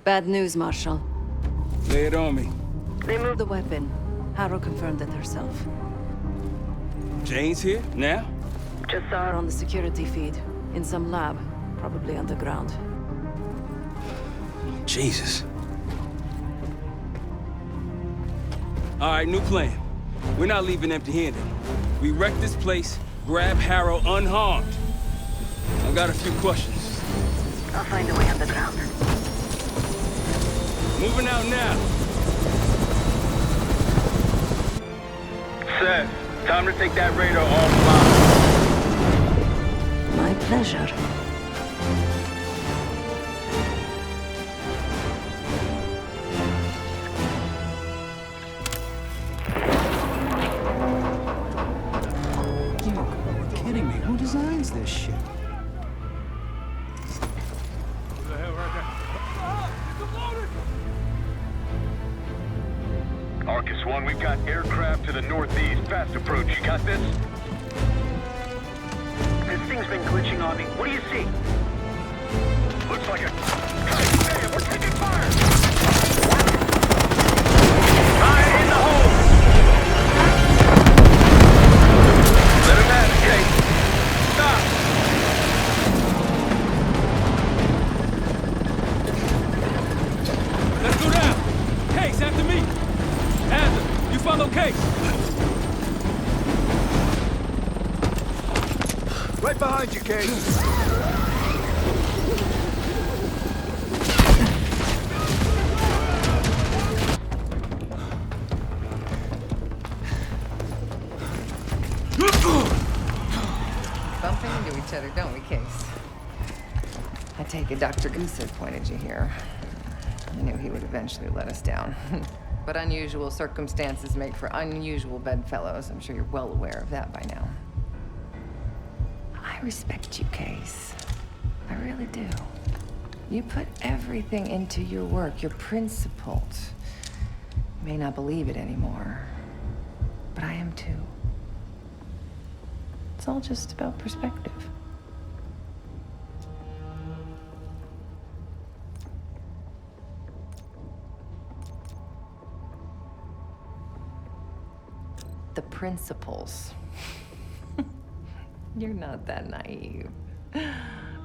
Bad news, Marshal. Lay it on me. They moved the weapon. Harrow confirmed it herself. Jane's here? Now? Just saw her on the security feed. In some lab. Probably underground. Jesus. All right, new plan. We're not leaving empty-handed. We wreck this place, grab Harrow unharmed. I've got a few questions. I'll find a way underground. Moving out now. Seth, time to take that radar offline. My pleasure. You're kidding me. Who designs this shit? Arcus 1, we've got aircraft to the northeast. Fast approach. You got this? This thing's been glitching on me. What do you see? Looks like a... Hey, we're taking fire! Fire in the hole! Let him navigate. Stop! Let's go down. Case, after me. Adam, you follow Case. Right behind you, Case. Bumping into each other, don't we, Case? I take it Dr. Gusev pointed you here. I knew he would eventually let us down. But unusual circumstances make for unusual bedfellows. I'm sure you're well aware of that by now. I respect you, Case. I really do. You put everything into your work. You're principled. You may not believe it anymore, but I am too. It's all just about perspective. The principles. You're not that naive.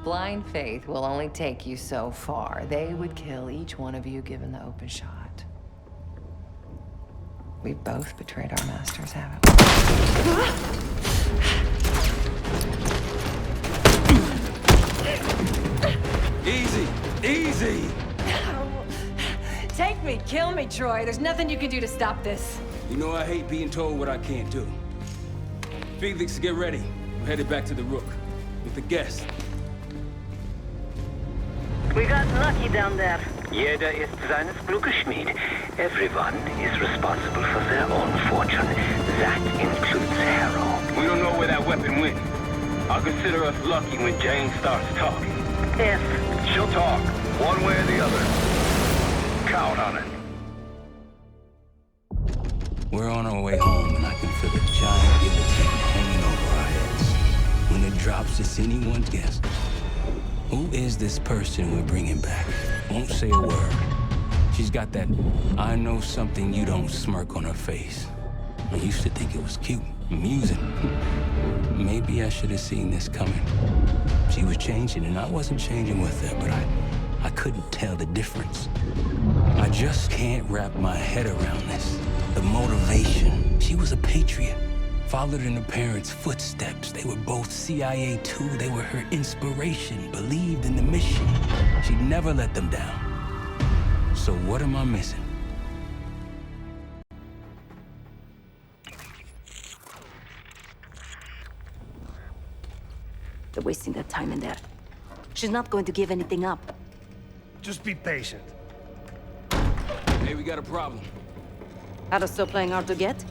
Blind faith will only take you so far. They would kill each one of you given the open shot. We've both betrayed our masters, haven't we? Easy! Easy! Take me, kill me, Troy. There's nothing you can do to stop this. You know I hate being told what I can't do. Felix, get ready. We're headed back to the Rook with the guest. We got lucky down there. Jeder ist seines Glückes Schmied. Everyone is responsible for their own fortune. That includes Harrow. We don't know where that weapon went. I'll consider us lucky when Jane starts talking. Yes. She'll talk, one way or the other. Count on it. We're on our way home, and I can feel a giant guillotine hanging over our heads. When it drops, it's anyone's guess. Who is this person we're bringing back? Won't say a word. She's got that I know something you don't smirk on her face. I used to think it was cute, amusing. Maybe I should have seen this coming. She was changing, and I wasn't changing with her, but I couldn't tell the difference. I just can't wrap my head around this. The motivation. She was a patriot. Followed in her parents' footsteps. They were both CIA too. They were her inspiration. Believed in the mission. She never let them down. So what am I missing? They're wasting their time in there. She's not going to give anything up. Just be patient. Hey, we got a problem. Harrow's still playing hard to get?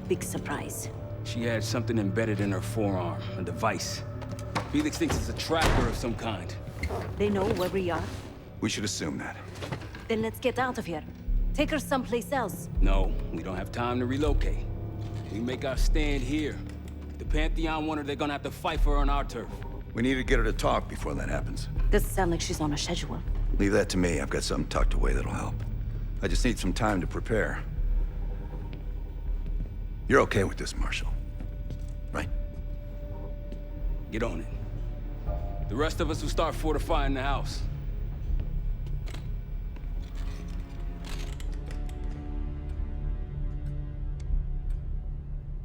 Big surprise. She had something embedded in her forearm, a device. Felix thinks it's a tracker of some kind. They know where we are? We should assume that. Then let's get out of here. Take her someplace else. No, we don't have time to relocate. We make our stand here. The Pantheon want her, they're gonna have to fight for her on our turf. We need to get her to talk before that happens. Doesn't sound like she's on a schedule. Leave that to me. I've got something tucked away that'll help. I just need some time to prepare. You're okay with this, Marshal? Right? Get on it. The rest of us will start fortifying the house.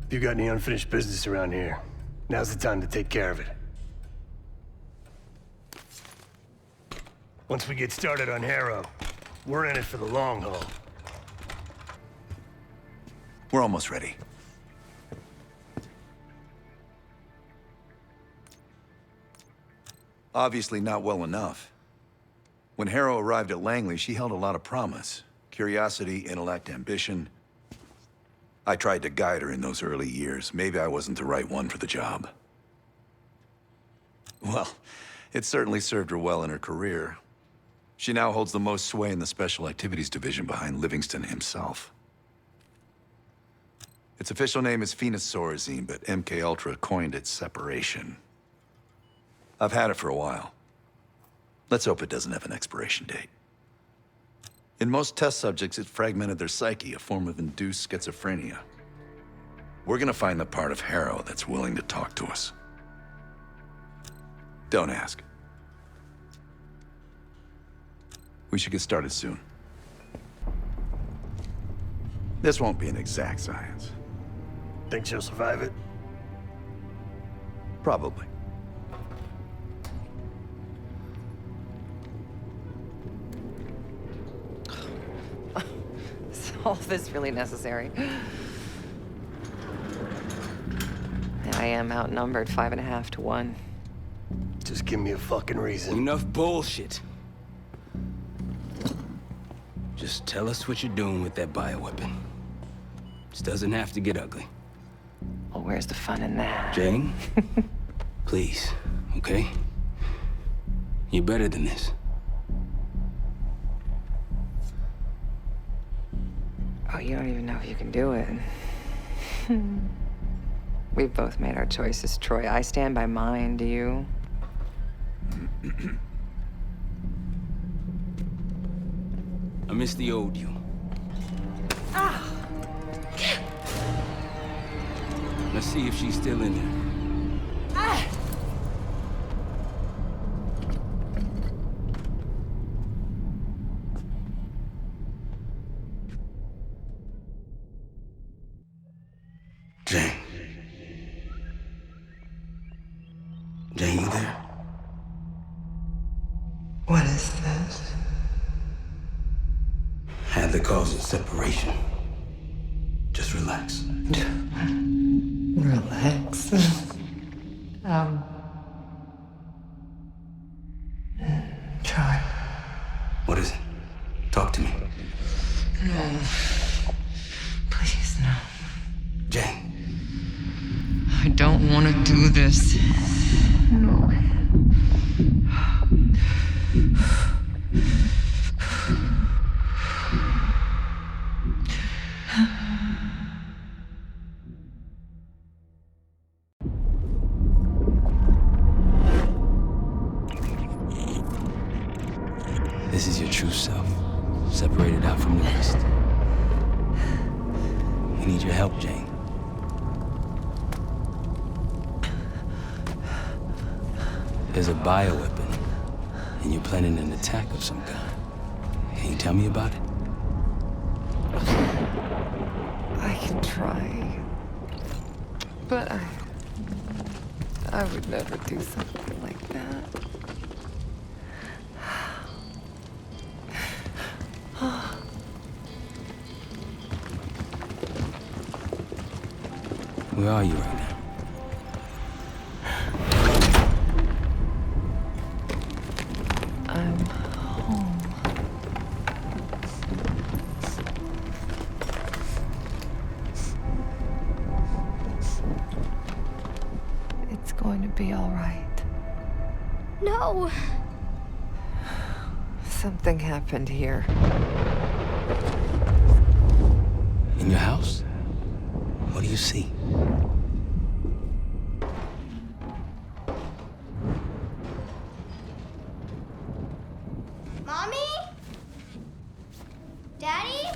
If you got any unfinished business around here, now's the time to take care of it. Once we get started on Harrow, we're in it for the long haul. We're almost ready. Obviously not well enough. When Harrow arrived at Langley, she held a lot of promise. Curiosity, intellect, ambition. I tried to guide her in those early years. Maybe I wasn't the right one for the job. Well, it certainly served her well in her career. She now holds the most sway in the Special Activities Division behind Livingston himself. Its official name is Phoenosorazine, but MKUltra coined it Separation. I've had it for a while. Let's hope it doesn't have an expiration date. In most test subjects, it fragmented their psyche, a form of induced schizophrenia. We're gonna find the part of Harrow that's willing to talk to us. Don't ask. We should get started soon. This won't be an exact science. Think she'll survive it? Probably. Is all this really necessary? I am outnumbered 5.5 to 1. Just give me a fucking reason. Enough bullshit. Just tell us what you're doing with that bioweapon. This doesn't have to get ugly. Well, where's the fun in that? Jane? Please, okay? You're better than this. Oh, you don't even know if you can do it. We've both made our choices, Troy. I stand by mine, do you? I miss the old you. Ah! Let's see if she's still in there. Ah! Jane. Jane, you there? What is this? Had the cause of separation. Just relax. Relax. Try. What is it? Talk to me. No. Please, no. Jane. I don't want to do this. No. This is your true self, separated out from the rest. We need your help, Jane. There's a bioweapon, and you're planning an attack of some kind. Can you tell me about it? I can try. But I would never do something like that. Where are you right now? I'm home. It's going to be all right. No! Something happened here. In your house? What do you see? Mommy? Daddy?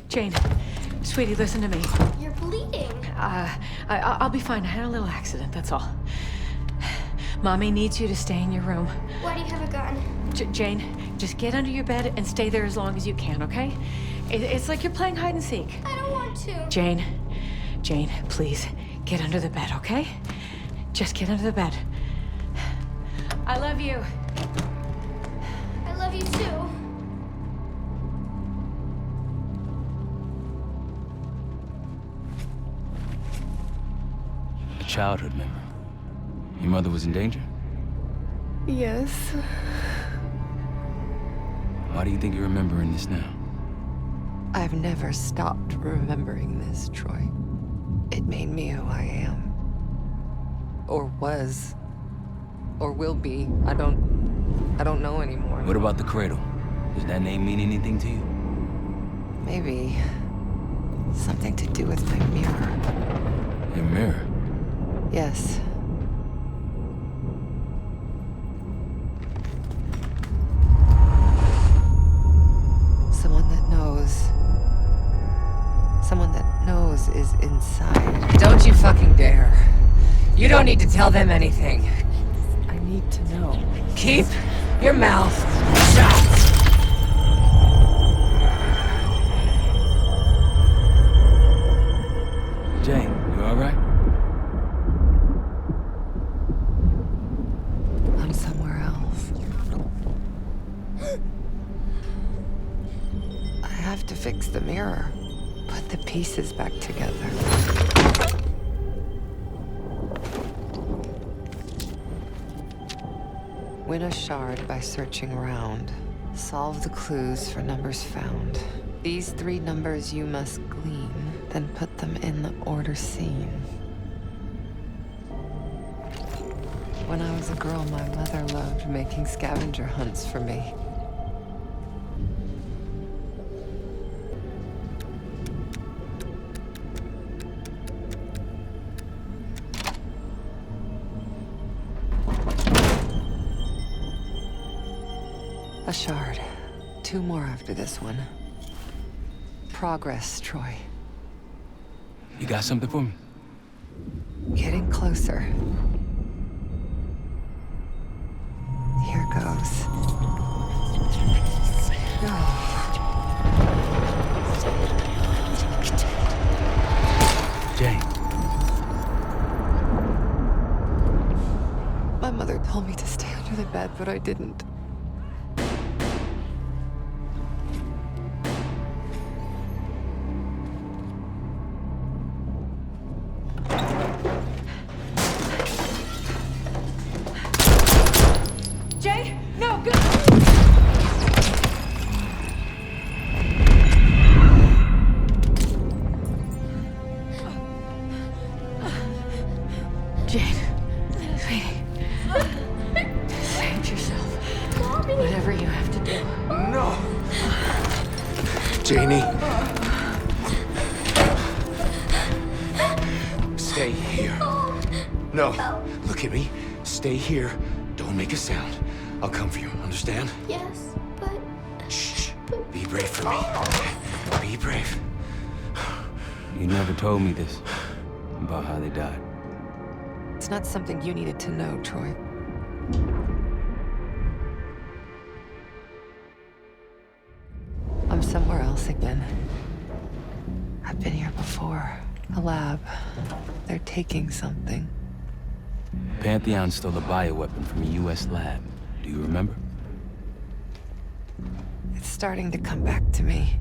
Jane, sweetie, listen to me. You're bleeding. I'll be fine. I had a little accident, that's all. Mommy needs you to stay in your room. Why do you have a gun? Jane, just get under your bed and stay there as long as you can, okay? It's like you're playing hide and seek. I don't want to. Jane, please, get under the bed, okay? Just get under the bed. I love you. I love you too. A childhood memory. Your mother was in danger? Yes. Why do you think you're remembering this now? I've never stopped remembering this, Troy. It made me who I am. Or was. Or will be. I don't know anymore. What about the cradle? Does that name mean anything to you? Maybe something to do with my mirror. Your mirror? Yes. Someone that knows. Someone that knows is inside. Don't you fucking dare. You don't need to tell them anything. I need to know. Keep your mouth shut. Jane, you all right? I'm somewhere else. I have to fix the mirror. Put the pieces back together. Win a shard by searching around. Solve the clues for numbers found. These 3 numbers you must glean, then put them in the order seen. When I was a girl, my mother loved making scavenger hunts for me. A shard. 2 more after this one. Progress, Troy. You got something for me? Getting closer. Here goes. Jane. My mother told me to stay under the bed, but I didn't. Janie. Stay here. No, look at me. Stay here. Don't make a sound. I'll come for you, understand? Yes, but... Shh. Be brave for me. Be brave. You never told me this, about how they died. It's not something you needed to know, Troy. I'm somewhere else again. I've been here before. A lab. They're taking something. Pantheon stole a bioweapon from a U.S. lab. Do you remember? It's starting to come back to me.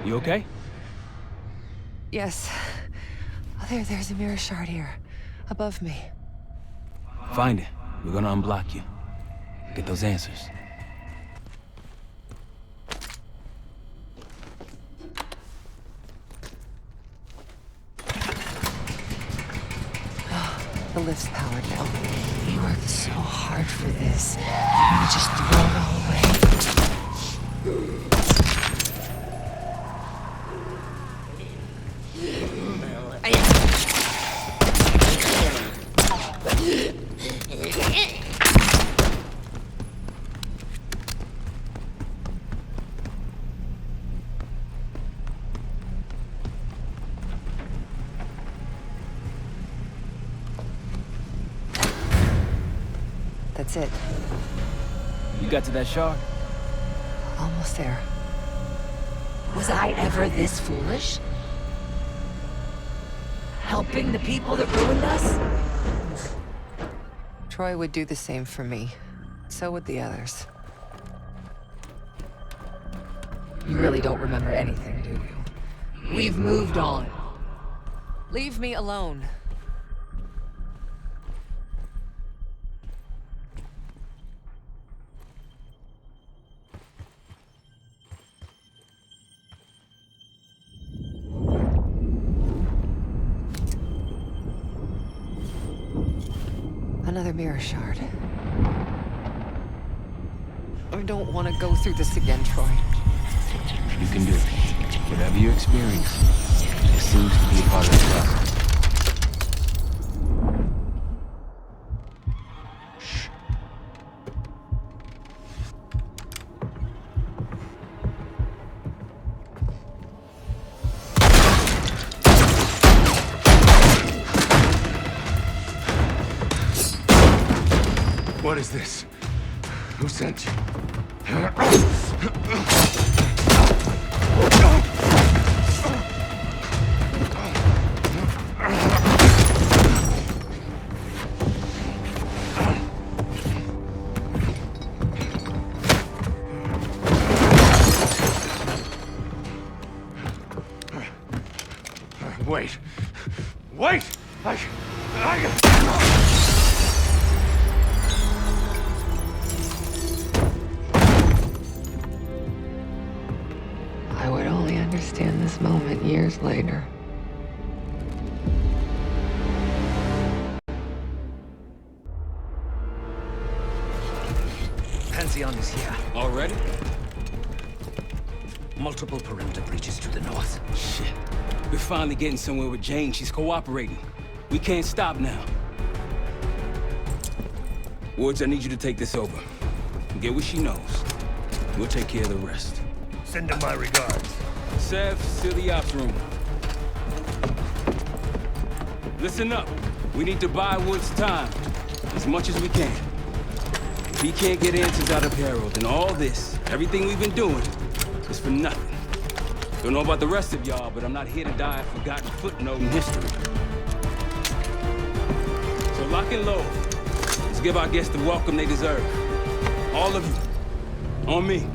You okay? Yes. Oh, there's a mirror shard here. Above me. Find it. We're gonna unblock you. Get those answers. The lift's powered now. We worked so hard for this. We just throw it all away. That's it. You got to that shard? Almost there. Was I ever this foolish? Helping the people that ruined us? Troy would do the same for me. So would the others. You really don't remember anything, do you? We've moved on. Leave me alone. Another mirror shard. I don't want to go through this again, Troy. You can do it. Whatever you experience, it seems to be a part of the process. What is this? Who sent you? Wait. Wait! I would only understand this moment years later. Pantheon is here. Already? Multiple perimeter breaches to the north. Shit. We're finally getting somewhere with Jane. She's cooperating. We can't stop now. Woods, I need you to take this over. Get what she knows. We'll take care of the rest. Send him my regards. Sev, seal the ops room. Listen up. We need to buy Woods time. As much as we can. If he can't get answers out of Harrow, then all this, everything we've been doing, is for nothing. Don't know about the rest of y'all, but I'm not here to die a forgotten footnote in history. So lock and load. Let's give our guests the welcome they deserve. All of you. On me.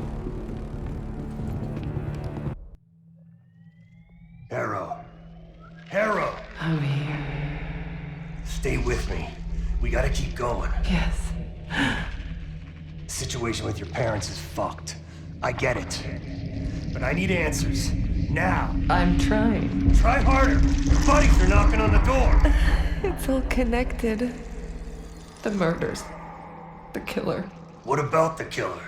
Harrow! I'm here. Stay with me. We gotta keep going. Yes. The situation with your parents is fucked. I get it. But I need answers. Now. I'm trying. Try harder. Your buddies are knocking on the door. It's all connected. The murders. The killer. What about the killer?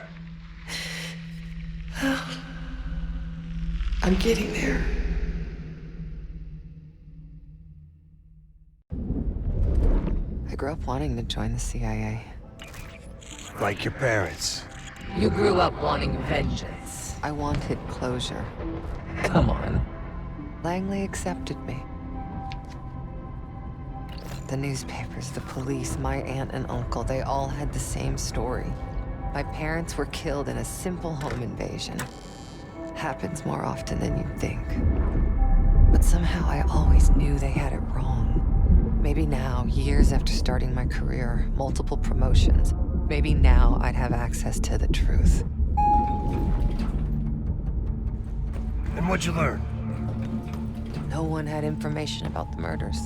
I'm getting there. I grew up wanting to join the CIA. Like your parents. You grew up wanting vengeance. I wanted closure. Come on. Langley accepted me. The newspapers, the police, my aunt and uncle, they all had the same story. My parents were killed in a simple home invasion. Happens more often than you'd think. But somehow I always knew they had it wrong. Maybe now, years after starting my career, multiple promotions, maybe now I'd have access to the truth. And what'd you learn? No one had information about the murders.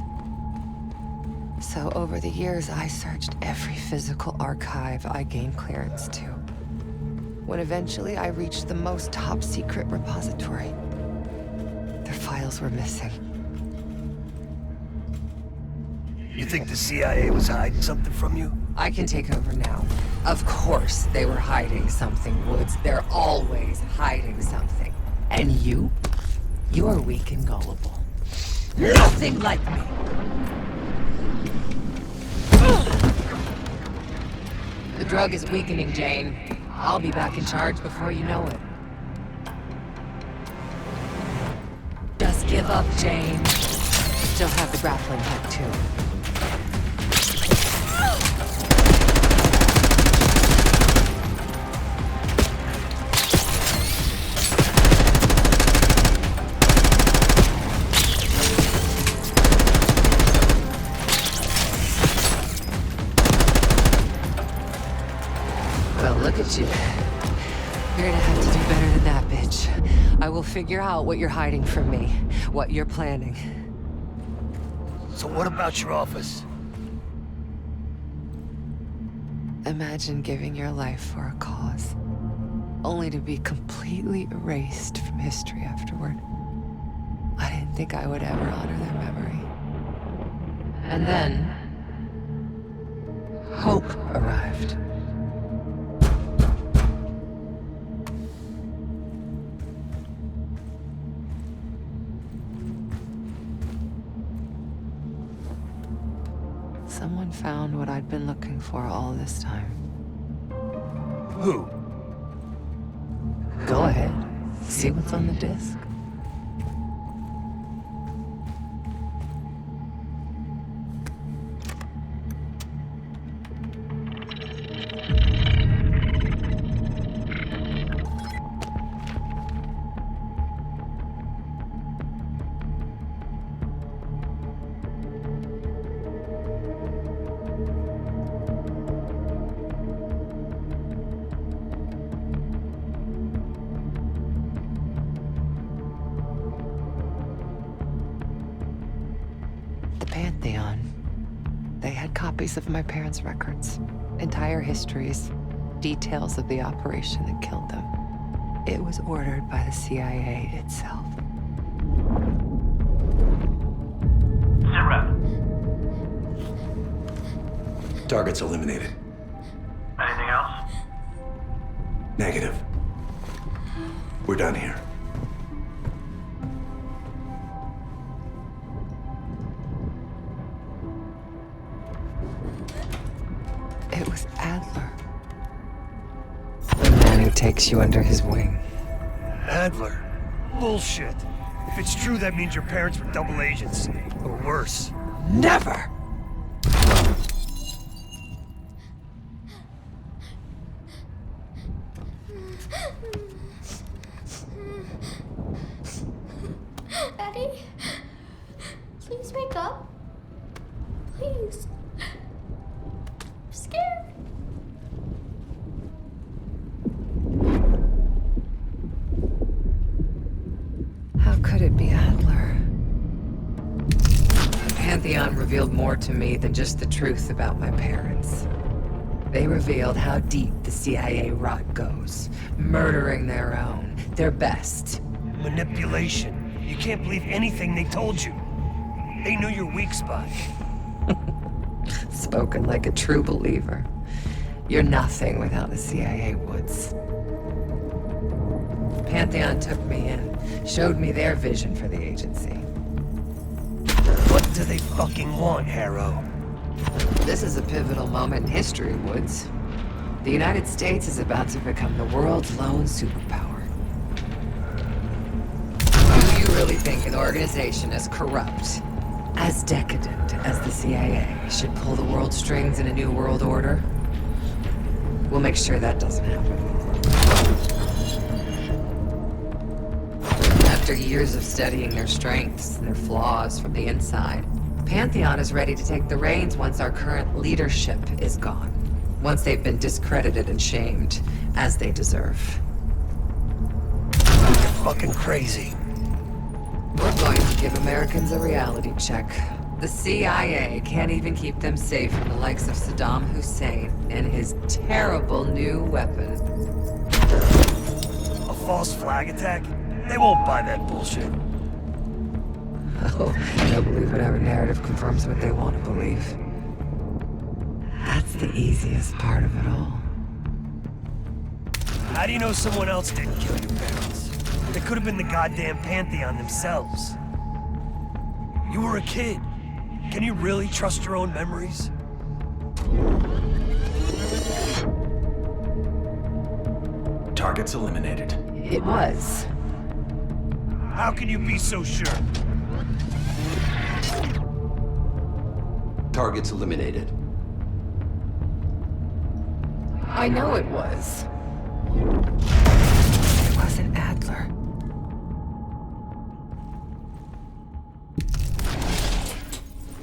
So over the years, I searched every physical archive I gained clearance to. When eventually I reached the most top-secret repository, their files were missing. You think the CIA was hiding something from you? I can take over now. Of course they were hiding something, Woods. They're always hiding something. And you are weak and gullible. Nothing like me. The drug is weakening, Jane. I'll be back in charge before you know it. Just give up, Jane. Still have the grappling hook, too. Look at you. You're gonna have to do better than that, bitch. I will figure out what you're hiding from me, what you're planning. So what about your office? Imagine giving your life for a cause, only to be completely erased from history afterward. I didn't think I would ever honor their memory. And then, hope arrived. Someone found what I'd been looking for all this time. Who? Go ahead. See what's on the disc. copies of my parents' records, entire histories, details of the operation that killed them. It was ordered by the CIA itself. Target's eliminated. Anything else? Negative. We're done here. It was Adler. The man who takes you under his wing. Adler? Bullshit. If it's true, that means your parents were double agents. Or worse. Never! Daddy? Please wake up. Please. I'm scared. How could it be Adler? The Pantheon revealed more to me than just the truth about my parents. They revealed how deep the CIA rot goes, murdering their own, their best. Manipulation. You can't believe anything they told you. They knew your weak spot. Spoken like a true believer. You're nothing without the CIA, Woods. Pantheon took me in, showed me their vision for the agency. What do they fucking want, Harrow? This is a pivotal moment in history, Woods. The United States is about to become the world's lone superpower. Do you really think an organization as corrupt, as decadent as the CIA should pull the world strings in a new world order? We'll make sure that doesn't happen. After years of studying their strengths and their flaws from the inside, Pantheon is ready to take the reins once our current leadership is gone. Once they've been discredited and shamed, as they deserve. You're fucking crazy. We're going to give Americans a reality check. The CIA can't even keep them safe from the likes of Saddam Hussein and his terrible new weapon. A false flag attack? They won't buy that bullshit. Oh, they'll believe whatever narrative confirms what they want to believe. That's the easiest part of it all. How do you know someone else didn't kill your parents? It could have been the goddamn Pantheon themselves. You were a kid. Can you really trust your own memories? Target's eliminated. It was. How can you be so sure? Target's eliminated. I know it was. It wasn't Adler.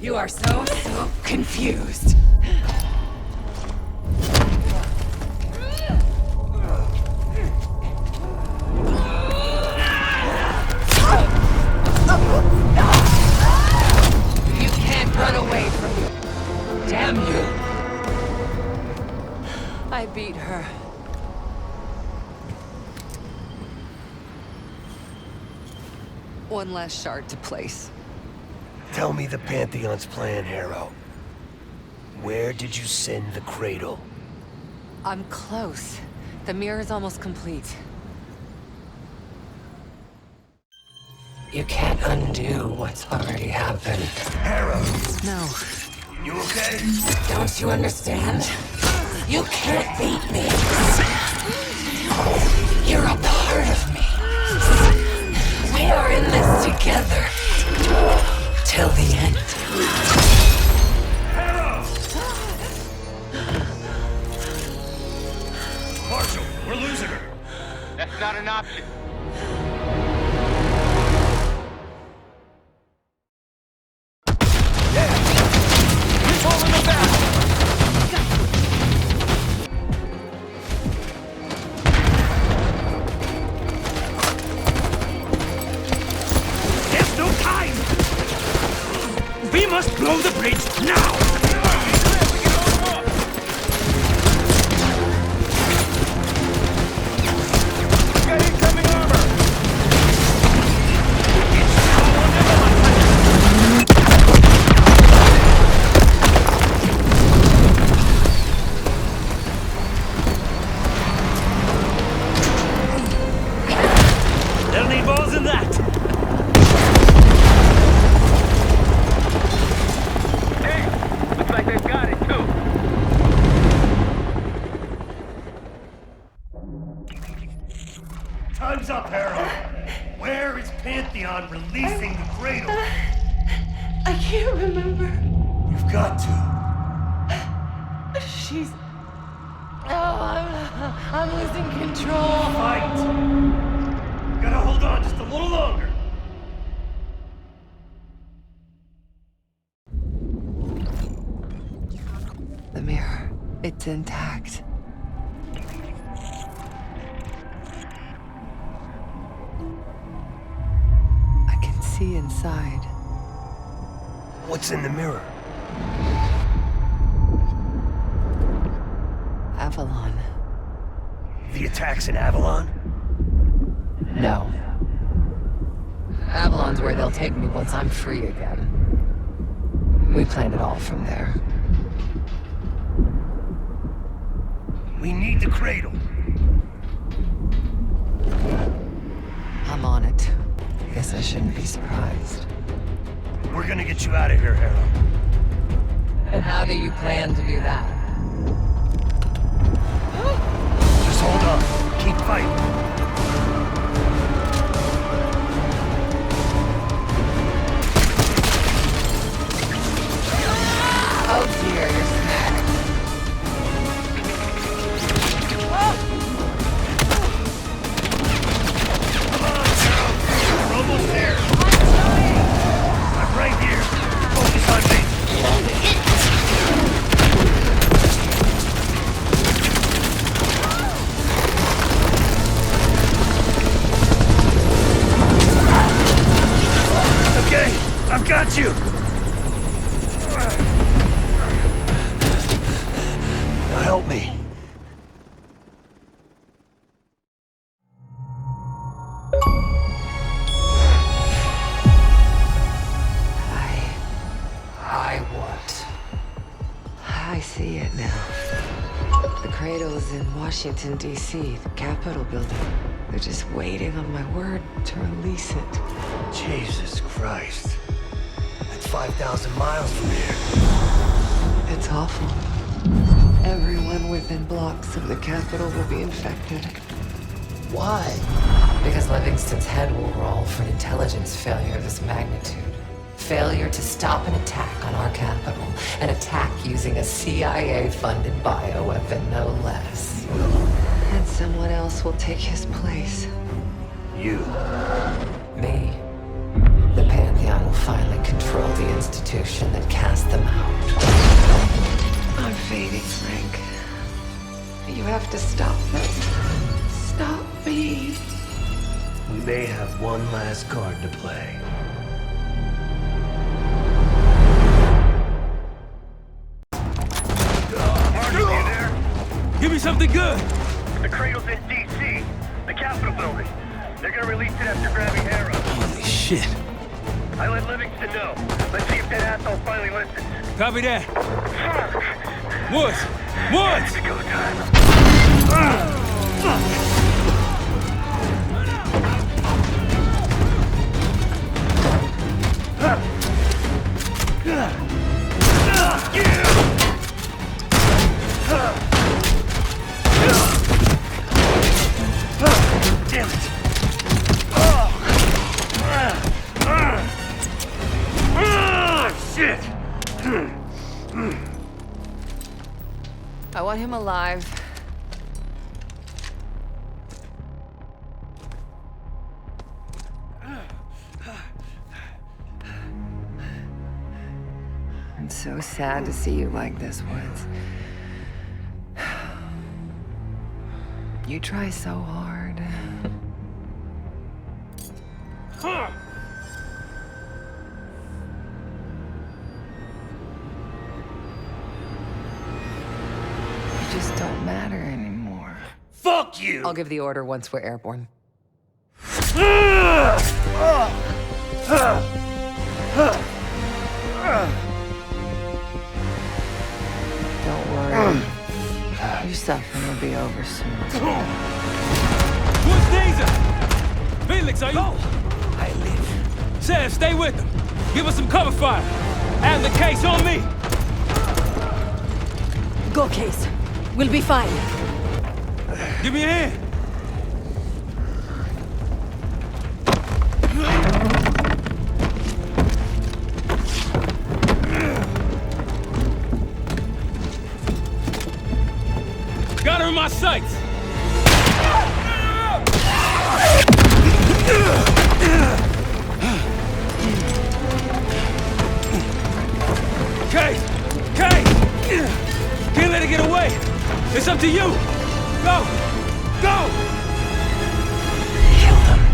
You are so confused. You can't run away from me. Damn you. I beat her. One last shard to place. Tell me the Pantheon's plan, Harrow. Where did you send the cradle? I'm close. The mirror's almost complete. You can't undo what's already happened. Harrow! No. You okay? Don't you understand? You can't beat me. You're a part of me. We are in this together. Till the end. Harrow! Marshal, we're losing her. That's not an option. We must blow the bridge now! releasing the cradle. I can't remember. You've got to. She's... Oh, I'm losing control. Fight! You gotta hold on just a little longer. The mirror, it's intact. I can see inside. What's in the mirror? Avalon. The attacks in Avalon? No. Avalon's where they'll take me once I'm free again. We planned it all from there. We need the cradle. I'm on it. Guess I shouldn't be surprised. We're gonna get you out of here, Harrow. And how do you plan to do that? Just hold on. Keep fighting. Oh dear, you're smacked. Come on, Harrow. We're almost there. I'm right here. Focus on me. Okay, I've got you. Now help me. I what? I see it now. The cradle's in Washington, D.C., the Capitol building. They're just waiting on my word to release it. Jesus Christ. That's 5,000 miles from here. It's awful. Everyone within blocks of the Capitol will be infected. Why? Because Livingston's head will roll for an intelligence failure of this magnitude. Failure to stop an attack on our capital. An attack using a CIA-funded bioweapon, no less. And someone else will take his place. You. Me. The Pantheon will finally control the institution that cast them out. I'm fading, Frank. You have to stop them. Stop me. We may have one last card to play. Marty, you there? Give me something good. The cradle's in D.C., the Capitol building. They're gonna release it after grabbing Harrow. Holy shit. I let Livingston know. Let's see if that asshole finally listens. Copy that. Fuck! Woods! Woods! It's go time. Damn it! Shit! I want him alive. I'm so sad to see you like this, Woods. You try so hard. You just don't matter anymore. Fuck you! I'll give the order once we're airborne. Don't worry. Your suffering will be over soon. What's Danger? Felix, are you? No! I live. Sam, stay with them. Give us some cover fire. And the case on me. Go, Case. We'll be fine. Give me a hand. sights! Kay! Kay! Can't let it get away! It's up to you! Go! Go! Kill them.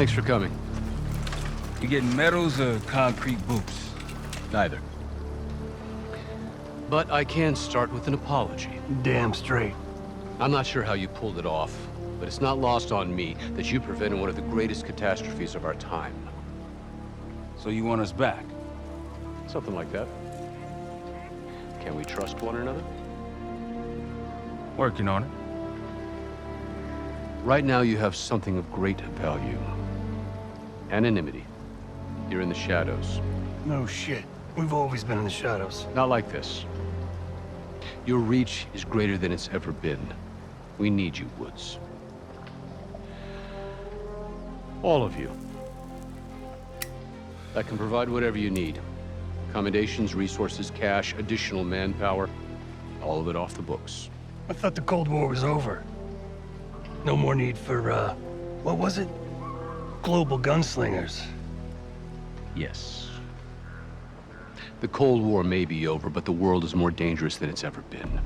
Thanks for coming. You getting medals or concrete boots? Neither. But I can start with an apology. Damn straight. I'm not sure how you pulled it off, but it's not lost on me that you prevented one of the greatest catastrophes of our time. So you want us back? Something like that. Can we trust one another? Working on it. Right now you have something of great value. Anonymity. You're in the shadows. No shit. We've always been in the shadows. Not like this. Your reach is greater than it's ever been. We need you, Woods. All of you. I can provide whatever you need. Accommodations, resources, cash, additional manpower. All of it off the books. I thought the Cold War was over. No more need for, what was it? Global gunslingers. Yes. The Cold War may be over, but the world is more dangerous than it's ever been.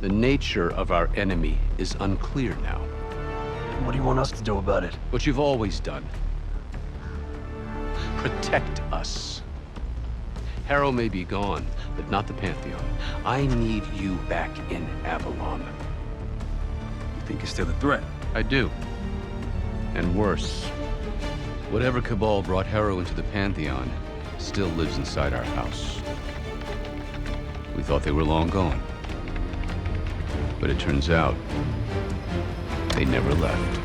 The nature of our enemy is unclear now. What do you want us to do about it? What you've always done. Protect us. Harrow may be gone, but not the Pantheon. I need you back in Avalon. You think you're still a threat? I do. And worse. Whatever cabal brought Harrow into the Pantheon still lives inside our house. We thought they were long gone. But it turns out, they never left.